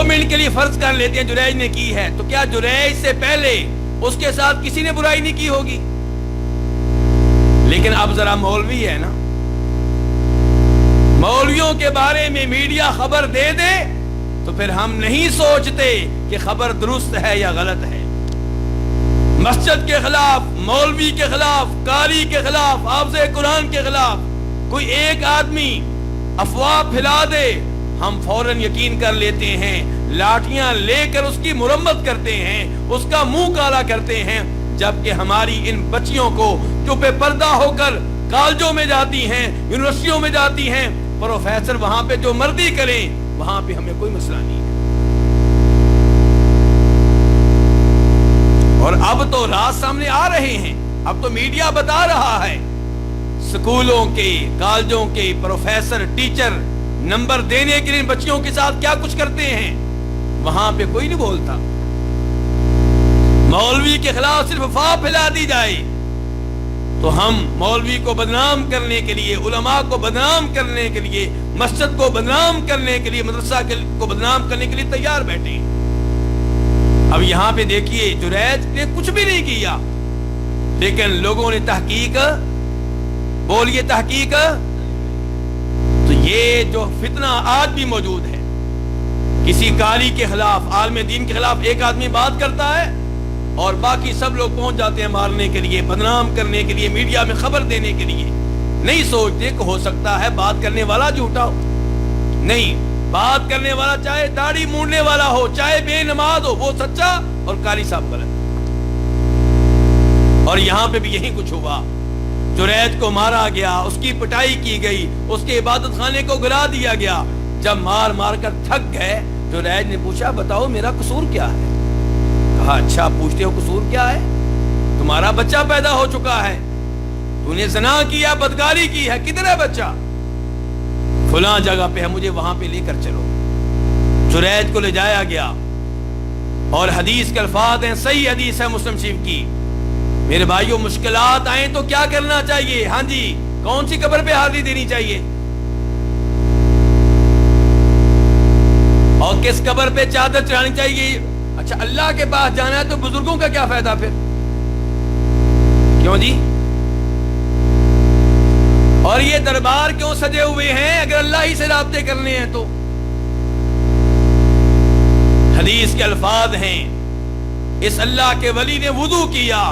منٹ کے لیے فرض کر لیتے ہیں جریج نے کی ہے، تو کیا جریج سے پہلے اس کے ساتھ کسی نے برائی نہیں کی ہوگی؟ لیکن اب ذرا مولوی ہے نا، مولویوں کے بارے میں میڈیا خبر دے دے تو پھر ہم نہیں سوچتے کہ خبر درست ہے یا غلط ہے۔ مسجد کے خلاف، مولوی کے خلاف، قاری کے خلاف، حافظ قرآن کے خلاف کوئی ایک آدمی افواہ پھیلا دے، ہم فوراً یقین کر لیتے ہیں، لاٹھیاں لے کر اس کی مرمت کرتے ہیں، اس کا منہ کالا کرتے ہیں، جبکہ ہماری ان بچیوں کو جو بے پردہ ہو کر کالجوں میں جاتی ہیں، یونیورسٹیوں میں جاتی ہیں، پروفیسر وہاں پہ جو مردی کریں، وہاں پہ ہمیں کوئی مسئلہ نہیں ہے۔ اور اب تو راز سامنے آ رہے ہیں، اب تو میڈیا بتا رہا ہے، سکولوں کے، کالجوں کے پروفیسر، ٹیچر نمبر دینے کے لیے بچیوں کے ساتھ کیا کچھ کرتے ہیں، وہاں پہ کوئی نہیں بولتا۔ مولوی کے خلاف صرف افواہ پھیلا دی جائے تو ہم مولوی کو بدنام کرنے کے لیے، علماء کو بدنام کرنے کے لیے، مسجد کو بدنام کرنے کے لیے، مدرسہ کو بدنام کرنے کے لیے تیار بیٹھے ہیں۔ اب یہاں پہ دیکھیے جریج نے کچھ بھی نہیں کیا، لیکن لوگوں نے تحقیق، بولیے تحقیق، تو یہ جو فتنہ آج بھی موجود ہے کہ کسی قاری کے خلاف، عالم دین کے خلاف ایک آدمی بات کرتا ہے اور باقی سب لوگ پہنچ جاتے ہیں مارنے کے لیے، بدنام کرنے کے لیے، میڈیا میں خبر دینے کے لیے. نہیں سوچتے کہ ہو سکتا ہے بات کرنے والا جھوٹا ہو. نہیں، بات کرنے والا چاہے داڑھی مونڈنے والا ہو، چاہے بے نماز ہو، وہ سچا اور قاری صاحب غلط. اور یہاں پہ بھی یہی کچھ ہوا. جرید کو مارا گیا، اس کی پٹائی کی گئی، اس کے عبادت خانے کو گرا دیا گیا. جب مار مار کر تھک گئے، جرید نے پوچھا بتاؤ میرا قصور کیا ہے؟ کہا اچھا پوچھتے ہو قصور کیا ہے؟ تمہارا بچہ پیدا ہو چکا ہے، تو نے زنا کیا، بدکاری کی ہے، کدھر ہے بچہ؟ فلاں جگہ پہ ہے، مجھے وہاں پہ لے کر چلو. جرید کو لے جایا گیا اور حدیث کے الفاظ ہیں، صحیح حدیث ہے مسلم شریف کی. میرے بھائیوں مشکلات آئیں تو کیا کرنا چاہیے؟ ہاں جی، کون سی قبر پہ حاضری دینی چاہیے اور کس قبر پہ چادر چڑھانی چاہیے؟ اچھا اللہ کے پاس جانا ہے تو بزرگوں کا کیا فائدہ پھر؟ کیوں جی؟ اور یہ دربار کیوں سجے ہوئے ہیں اگر اللہ ہی سے رابطے کرنے ہیں تو؟ حدیث کے الفاظ ہیں، اس اللہ کے ولی نے وضو کیا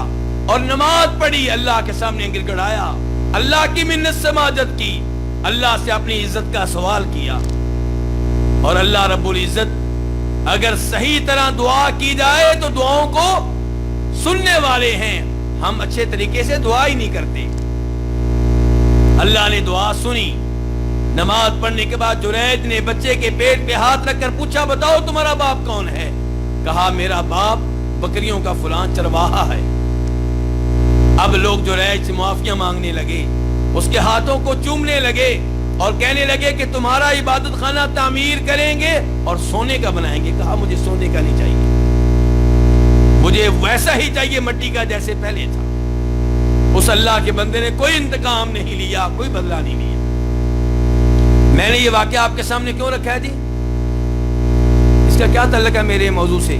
اور نماز پڑھی، اللہ کے سامنے گر گڑایا، اللہ کی منت سے ماجت کی، اللہ سے اپنی عزت کا سوال کیا. اور اللہ رب العزت اگر صحیح طرح دعا کی جائے تو دعاؤں کو سننے والے ہیں. ہم اچھے طریقے سے دعا ہی نہیں کرتے. اللہ نے دعا سنی. نماز پڑھنے کے بعد جرید نے بچے کے پیٹ پہ ہاتھ رکھ کر پوچھا بتاؤ تمہارا باپ کون ہے؟ کہا میرا باپ بکریوں کا فلاں چرواہا ہے. اب لوگ جرید سے معافیاں مانگنے لگے، اس کے ہاتھوں کو چومنے لگے اور کہنے لگے کہ تمہارا عبادت خانہ تعمیر کریں گے اور سونے کا بنائیں گے. کہا مجھے سونے کا نہیں چاہیے، مجھے ویسا ہی چاہیے مٹی کا جیسے پہلے تھا. اس اللہ کے بندے نے کوئی انتقام نہیں لیا، کوئی بدلہ نہیں لیا. میں نے یہ واقعہ آپ کے سامنے کیوں رکھا ہے جی؟ اس کا کیا تعلق ہے میرے موضوع سے؟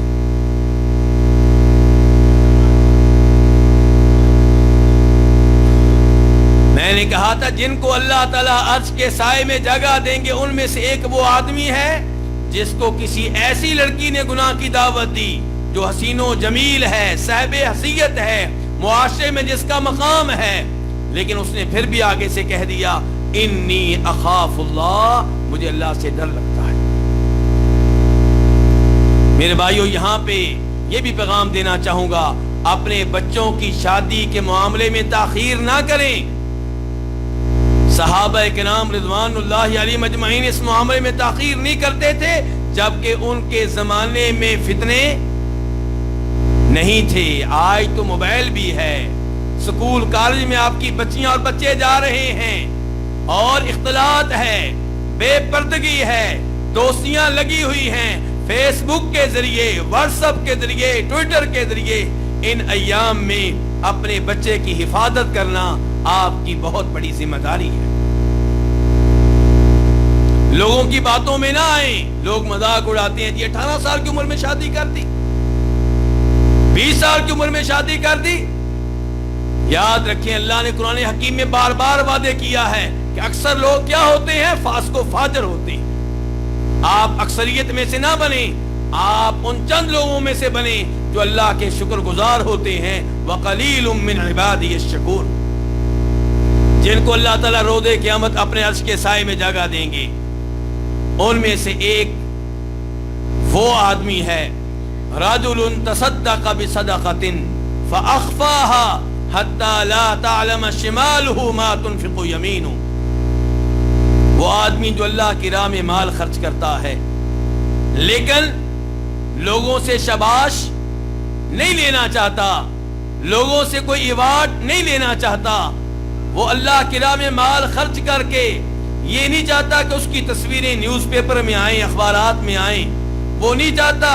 میں نے کہا تھا جن کو اللہ تعالیٰ عرش کے سائے میں جگہ دیں گے ان میں سے ایک وہ آدمی ہے جس کو کسی ایسی لڑکی نے گناہ کی دعوت دی جو حسین و جمیل ہے، صاحب حیثیت ہے، معاشرے میں جس کا مقام ہے، لیکن اس نے پھر بھی آگے سے کہہ دیا انی اخاف اللہ، مجھے اللہ سے ڈر لگتا ہے. میرے بھائیو یہاں پہ یہ بھی پیغام دینا چاہوں گا، اپنے بچوں کی شادی کے معاملے میں تاخیر نہ کریں. صحابہ کرام رضوان اللہ علیہم اجمعین اس معاملے میں تاخیر نہیں کرتے تھے جبکہ ان کے زمانے میں فتنے نہیں تھے. آج تو موبائل بھی ہے، سکول کالج میں آپ کی بچیاں اور بچے جا رہے ہیں اور اختلاط ہے، بے پردگی ہے، دوستیاں لگی ہوئی ہیں فیس بک کے ذریعے، واٹس ایپ کے ذریعے، ٹویٹر کے ذریعے. ان ایام میں اپنے بچے کی حفاظت کرنا آپ کی بہت بڑی ذمہ داری ہے. لوگوں کی باتوں میں نہ آئیں. لوگ مذاق اڑاتے ہیں جی 18 سال کی عمر میں شادی کر دی، 20 سال کی عمر میں شادی کر دی. یاد رکھیں اللہ نے قرآن حکیم میں بار بار وعدے کیا ہے کہ اکثر لوگ کیا ہوتے ہیں؟ فاسق و فاجر ہوتے ہیں. آپ اکثریت میں سے نہ بنیں، آپ ان چند لوگوں میں سے بنیں جو اللہ کے شکر گزار ہوتے ہیں. وَقَلِيلٌ مِّنْ عِبَادِيَ الشَّكُورُ، جن کو اللہ تعالیٰ روز قیامت اپنے عرش کے سائے میں جگہ دیں گے. ان میں سے ایک وہ آدمی ہے رَجُلٌ تَصَدَّقَ بِصَدَقَةٍ فَأَخْفَاهَا حَتَّى لَا تَعْلَمَ شِمَالُهُ مَا تُنْفِقُ يَمِينُهُ. وہ آدمی جو اللہ کی راہ میں مال خرچ کرتا ہے لیکن لوگوں سے شاباش نہیں لینا چاہتا، لوگوں سے کوئی ایوارڈ نہیں لینا چاہتا. وہ اللہ کی راہ میں مال خرچ کر کے یہ نہیں چاہتا کہ اس کی تصویریں نیوز پیپر میں آئیں، اخبارات میں آئیں. وہ نہیں چاہتا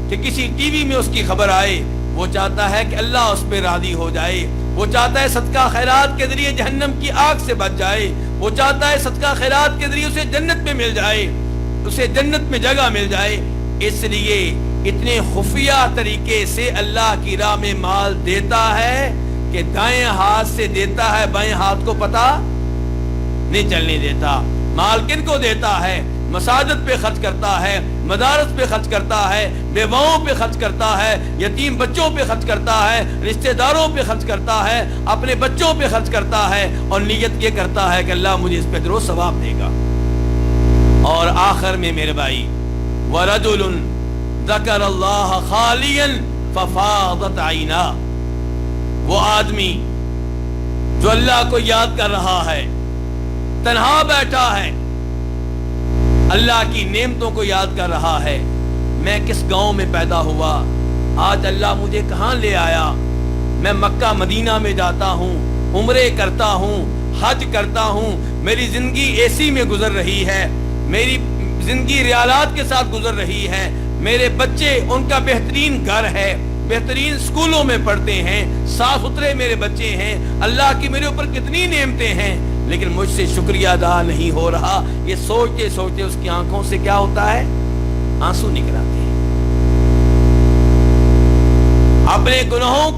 کہ کسی ٹی وی میں اس کی خبر آئے. وہ چاہتا ہے کہ اللہ اس پہ راضی ہو جائے. وہ چاہتا ہے صدقہ خیرات کے ذریعے جہنم کی آگ سے بچ جائے. وہ چاہتا ہے صدقہ خیرات کے ذریعے اسے جنت میں مل جائے، اسے جنت میں جگہ مل جائے. اس لیے اتنے خفیہ طریقے سے اللہ کی راہ میں مال دیتا ہے کہ دائیں ہاتھ سے دیتا ہے، بائیں ہاتھ کو پتہ نہیں چلنے دیتا. مال کن کو دیتا ہے؟ مساجد پہ خرچ کرتا ہے، مدارس پہ خرچ کرتا ہے، بیواؤں پہ خرچ کرتا ہے، یتیم بچوں پہ خرچ کرتا ہے، رشتہ داروں پہ خرچ کرتا ہے، اپنے بچوں پہ خرچ کرتا ہے، اور نیت یہ کرتا ہے کہ اللہ مجھے اس پہ اجر و ثواب دے گا۔ اور آخر میں میرے بھائی، وَرَجُلٌ ذَكَرَ اللَّهَ خَالِيًا فَفَاضَتْ عَيْنَاهُ، وہ آدمی جو اللہ کو یاد کر رہا ہے، تنہا بیٹھا ہے، اللہ کی نعمتوں کو یاد کر رہا ہے، میں کس گاؤں میں پیدا ہوا، آج اللہ مجھے کہاں لے آیا، میں مکہ مدینہ میں جاتا ہوں، عمرے کرتا ہوں، حج کرتا ہوں، میری زندگی اے سی میں گزر رہی ہے، میری زندگی ریالات کے ساتھ گزر رہی ہے، میرے بچے ان کا بہترین گھر ہے، بہترین سکولوں میں پڑھتے ہیں، صاف ستھرے میرے بچے ہیں، اللہ کی میرے اوپر کتنی نعمتیں ہیں، لیکن مجھ سے شکریہ ادا نہیں ہو رہا۔ یہ سوچتے سوچتے اس کی آنکھوں سے کیا ہوتا ہے؟ آنسو نکل آتے ہیں۔ اپنے گناہوں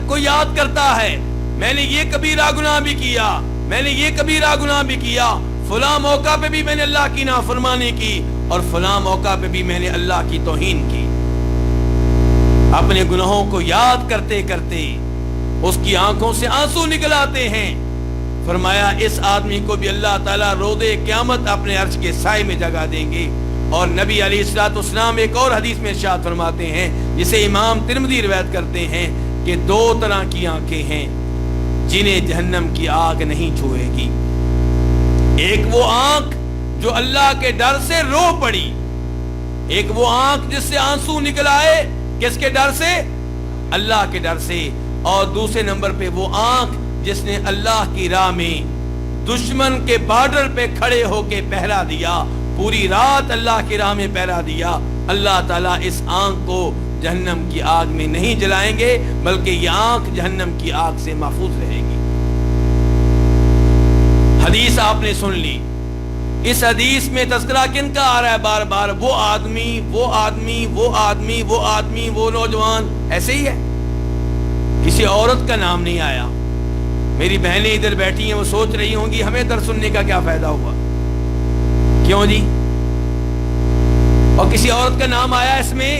کو یاد کرتا ہے، میں نے یہ کبیرہ گناہ بھی کیا، میں نے یہ کبیرہ گناہ بھی کیا، فلاں موقع پہ بھی میں نے اللہ کی نافرمانی کی، اور فلاں موقع پہ بھی میں نے اللہ کی توہین کی۔ اپنے گناہوں کو یاد کرتے کرتے اس کی آنکھوں سے آنسو نکل آتے ہیں۔ فرمایا اس آدمی کو بھی اللہ تعالیٰ روز قیامت اپنے عرش کے سائے میں جگہ دیں گے۔ اور نبی علیہ الصلوۃ والسلام ایک اور حدیث میں ارشاد فرماتے ہیں، جسے امام ترمذی روایت کرتے ہیں، کہ دو طرح کی آنکھیں ہیں جنہیں جہنم کی آگ نہیں چھوئے گی۔ ایک وہ آنکھ جو اللہ کے ڈر سے رو پڑی، ایک وہ آنکھ جس سے آنسو نکل آئے، کس کے ڈر سے؟ اللہ کے ڈر سے۔ اور دوسرے نمبر پہ وہ آنکھ جس نے اللہ کی راہ میں دشمن کے بارڈر پہ کھڑے ہو کے پہرا دیا، پوری رات اللہ کی راہ میں پہرا دیا۔ اللہ تعالیٰ اس آنکھ کو جہنم کی آگ میں نہیں جلائیں گے، بلکہ یہ آنکھ جہنم کی آگ سے محفوظ رہے گی۔ حدیث آپ نے سن لی، اس حدیث میں تذکرہ کن کا آ رہا ہے بار بار؟ وہ آدمی، وہ آدمی، وہ آدمی، وہ آدمی، وہ نوجوان، ایسے ہی ہے، کسی عورت کا نام نہیں آیا۔ میری بہنیں ادھر بیٹھی ہیں، وہ سوچ رہی ہوں گی ہمیں درس سننے کا کیا فائدہ ہوا، کیوں جی؟ اور کسی عورت کا نام آیا اس میں؟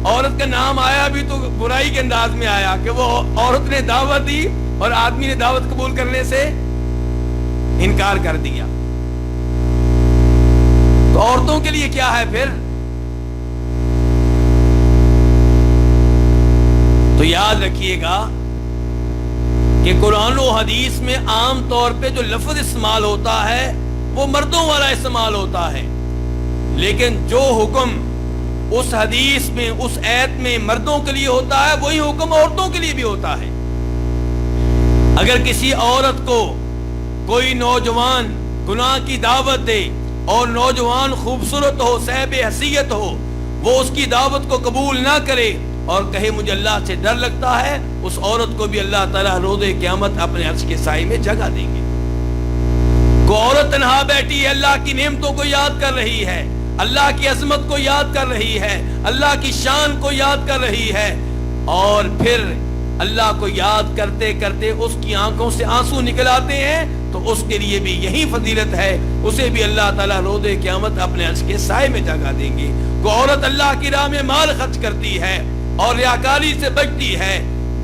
عورت کا نام آیا بھی تو برائی کے انداز میں آیا کہ وہ عورت نے دعوت دی اور آدمی نے دعوت قبول کرنے سے انکار کر دیا۔ تو عورتوں کے لیے کیا ہے پھر؟ تو یاد رکھیے گا کہ قرآن و حدیث میں عام طور پہ جو لفظ استعمال ہوتا ہے وہ مردوں والا استعمال ہوتا ہے، لیکن جو حکم اس حدیث میں، اس آیت میں مردوں کے لیے ہوتا ہے، وہی حکم عورتوں کے لیے بھی ہوتا ہے۔ اگر کسی عورت کو کوئی نوجوان گناہ کی دعوت دے اور نوجوان خوبصورت ہو، صاحب حیثیت ہو، وہ اس کی دعوت کو قبول نہ کرے اور کہے مجھے اللہ سے ڈر لگتا ہے، اس عورت کو بھی اللہ تعالیٰ روز قیامت اپنے عرش کے سائے میں جگہ دیں گے۔ کوئی عورت تنہا بیٹھی ہے، اللہ کی نعمتوں کو یاد کر رہی ہے، اللہ کی عظمت کو یاد کر رہی ہے، اللہ کی شان کو یاد کر رہی ہے، اور پھر اللہ کو یاد کرتے کرتے اس کی آنکھوں سے آنسو نکل آتے ہیں، تو اس کے لیے بھی یہی فضیلت ہے، اسے بھی اللہ تعالیٰ روز قیامت اپنے عرش کے سائے میں جگہ دیں گے۔ کوئی عورت اللہ کی راہ میں مال خرچ کرتی ہے اور ریاکاری سے بچتی ہے،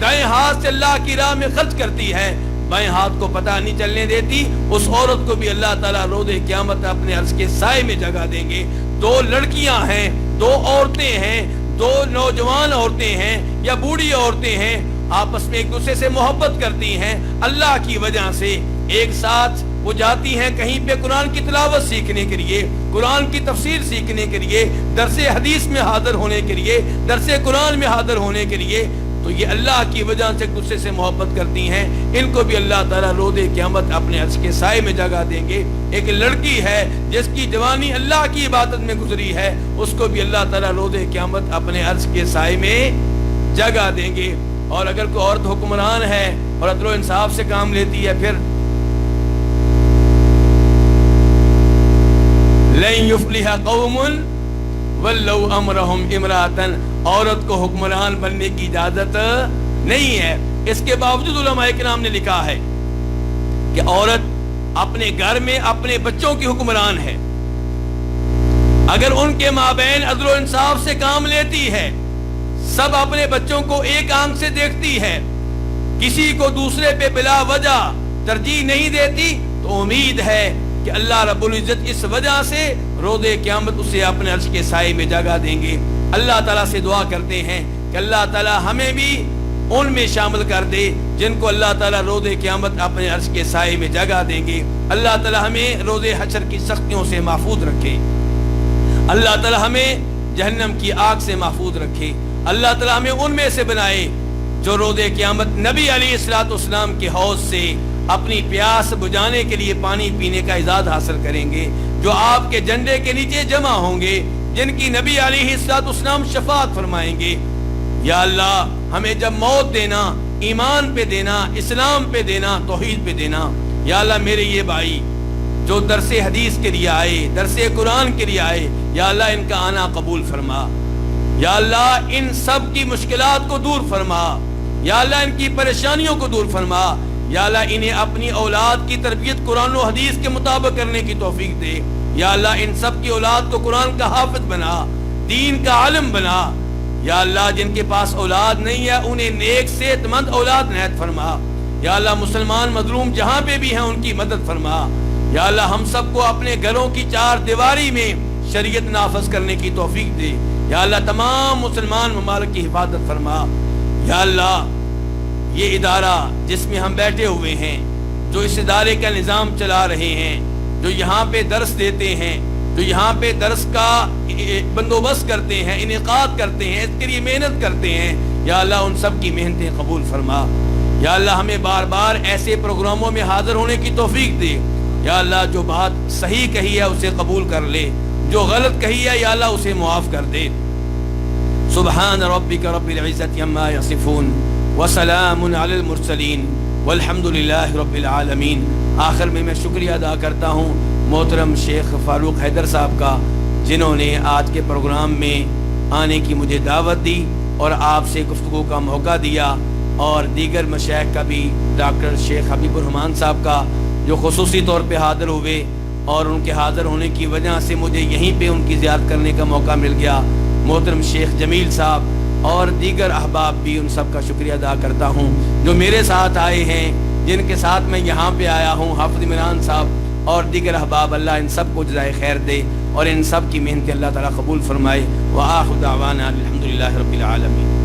دائیں ہاتھ سے اللہ کی راہ میں خرچ کرتی ہے، بائیں ہاتھ کو پتہ نہیں چلنے دیتی، اس عورت کو بھی اللہ تعالیٰ روز قیامت اپنے عرش کے سائے میں جگہ دیں گے۔ دو لڑکیاں ہیں، دو عورتیں ہیں، دو نوجوان عورتیں ہیں یا بوڑھی عورتیں ہیں، آپس میں ایک دوسرے سے محبت کرتی ہیں، اللہ کی وجہ سے ایک ساتھ وہ جاتی ہیں کہیں پہ قرآن کی تلاوت سیکھنے کے لیے، قرآن کی تفسیر سیکھنے کے لیے، درس حدیث میں حاضر ہونے کے لیے، درس قرآن میں حاضر ہونے کے لیے، تو یہ اللہ کی وجہ سے ایک دوسرے سے محبت کرتی ہیں، ان کو بھی اللہ تعالیٰ روز قیامت اپنے عرش کے سائے میں جگہ دیں گے۔ ایک لڑکی ہے جس کی جوانی اللہ کی عبادت میں گزری ہے، اس کو بھی اللہ تعالیٰ روز قیامت اپنے عرش کے سائے میں جگہ دیں گے۔ اور اگر کوئی عورت حکمران ہے اور عدل و انصاف سے کام لیتی ہے، پھر لَن يُفْلِحَ قَوْمٌ وَلَّوْا أَمْرَهُمْ امْرَأَةً، عورت کو حکمران بننے کی اجازت نہیں ہے۔ اس کے باوجود علماء کرام نے لکھا ہے کہ عورت اپنے گھر میں اپنے بچوں کی حکمران ہے، اگر ان کے مابین عدل و انصاف سے کام لیتی ہے، سب اپنے بچوں کو ایک آنکھ سے دیکھتی ہے، کسی کو دوسرے پہ بلا وجہ ترجیح نہیں دیتی، تو امید ہے کہ اللہ رب العزت اس وجہ سے روز قیامت اسے اپنے عرش کے سائے میں جگہ دیں گے۔ اللہ تعالیٰ سے دعا کرتے ہیں کہ اللہ تعالیٰ ہمیں بھی ان میں شامل کر دے جن کو اللہ تعالیٰ روز قیامت اپنے عرش کے سائے میں جگہ دیں گے۔ اللہ تعالیٰ ہمیں روز حشر کی سختیوں سے محفوظ رکھے، اللہ تعالیٰ ہمیں جہنم کی آگ سے محفوظ رکھے، اللہ تعالیٰ ہمیں ان میں سے بنائے جو روز قیامت نبی علیہ الصلوۃ والسلام کے حوض سے اپنی پیاس بجھانے کے لیے پانی پینے کا اعزاز حاصل کریں گے، جو آپ کے جھنڈے کے نیچے جمع ہوں گے، جن کی نبی علیہ الصلوۃ والسلام شفاعت فرمائیں گے۔ یا اللہ ہمیں جب موت دینا، ایمان پہ دینا، اسلام پہ دینا، توحید پہ دینا۔ یا اللہ میرے یہ بھائی جو درس حدیث کے لیے آئے، درس قرآن کے لیے آئے، یا اللہ ان کا آنا قبول فرما، یا اللہ ان سب کی مشکلات کو دور فرما، یا اللہ ان کی پریشانیوں کو دور فرما، یا اللہ انہیں اپنی اولاد کی تربیت قرآن و حدیث کے مطابق کرنے کی توفیق دے۔ یا اللہ ان سب کی اولاد کو قرآن کا حافظ بنا، دین کا عالم بنا۔ یا اللہ جن کے پاس اولاد نہیں ہے انہیں نیک صحت مند اولاد عنایت فرما۔ یا اللہ مسلمان مظلوم جہاں پہ بھی ہیں ان کی مدد فرما۔ یا اللہ ہم سب کو اپنے گھروں کی چار دیواری میں شریعت نافذ کرنے کی توفیق دے۔ یا اللہ تمام مسلمان ممالک کی حفاظت فرما۔ یا اللہ یہ ادارہ جس میں ہم بیٹھے ہوئے ہیں، جو اس ادارے کا نظام چلا رہے ہیں، جو یہاں پہ درس دیتے ہیں، جو یہاں پہ درس کا بندوبست کرتے ہیں، انعقاد کرتے ہیں، اس کے لیے محنت کرتے ہیں، یا اللہ ان سب کی محنتیں قبول فرما۔ یا اللہ ہمیں بار بار ایسے پروگراموں میں حاضر ہونے کی توفیق دے۔ یا اللہ جو بات صحیح کہی ہے اسے قبول کر لے، جو غلط کہی ہے یا اللہ اسے معاف کر دے۔ سبحان ربک رب العزت عما یصفون وسلام علی المرسلین والحمد للہ رب العالمین۔ آخر میں شکریہ ادا کرتا ہوں محترم شیخ فاروق حیدر صاحب کا، جنہوں نے آج کے پروگرام میں آنے کی مجھے دعوت دی اور آپ سے گفتگو کا موقع دیا، اور دیگر مشائخ کا بھی، ڈاکٹر شیخ حبیب الرحمان صاحب کا جو خصوصی طور پہ حاضر ہوئے، اور ان کے حاضر ہونے کی وجہ سے مجھے یہیں پہ ان کی زیارت کرنے کا موقع مل گیا، محترم شیخ جمیل صاحب اور دیگر احباب بھی، ان سب کا شکریہ ادا کرتا ہوں جو میرے ساتھ آئے ہیں، جن کے ساتھ میں یہاں پہ آیا ہوں، حافظ عمران صاحب اور دیگر احباب۔ اللہ ان سب کو جزائے خیر دے اور ان سب کی محنت اللہ تعالیٰ قبول فرمائے۔ وآخر دعوانا الحمدللہ رب العالمین۔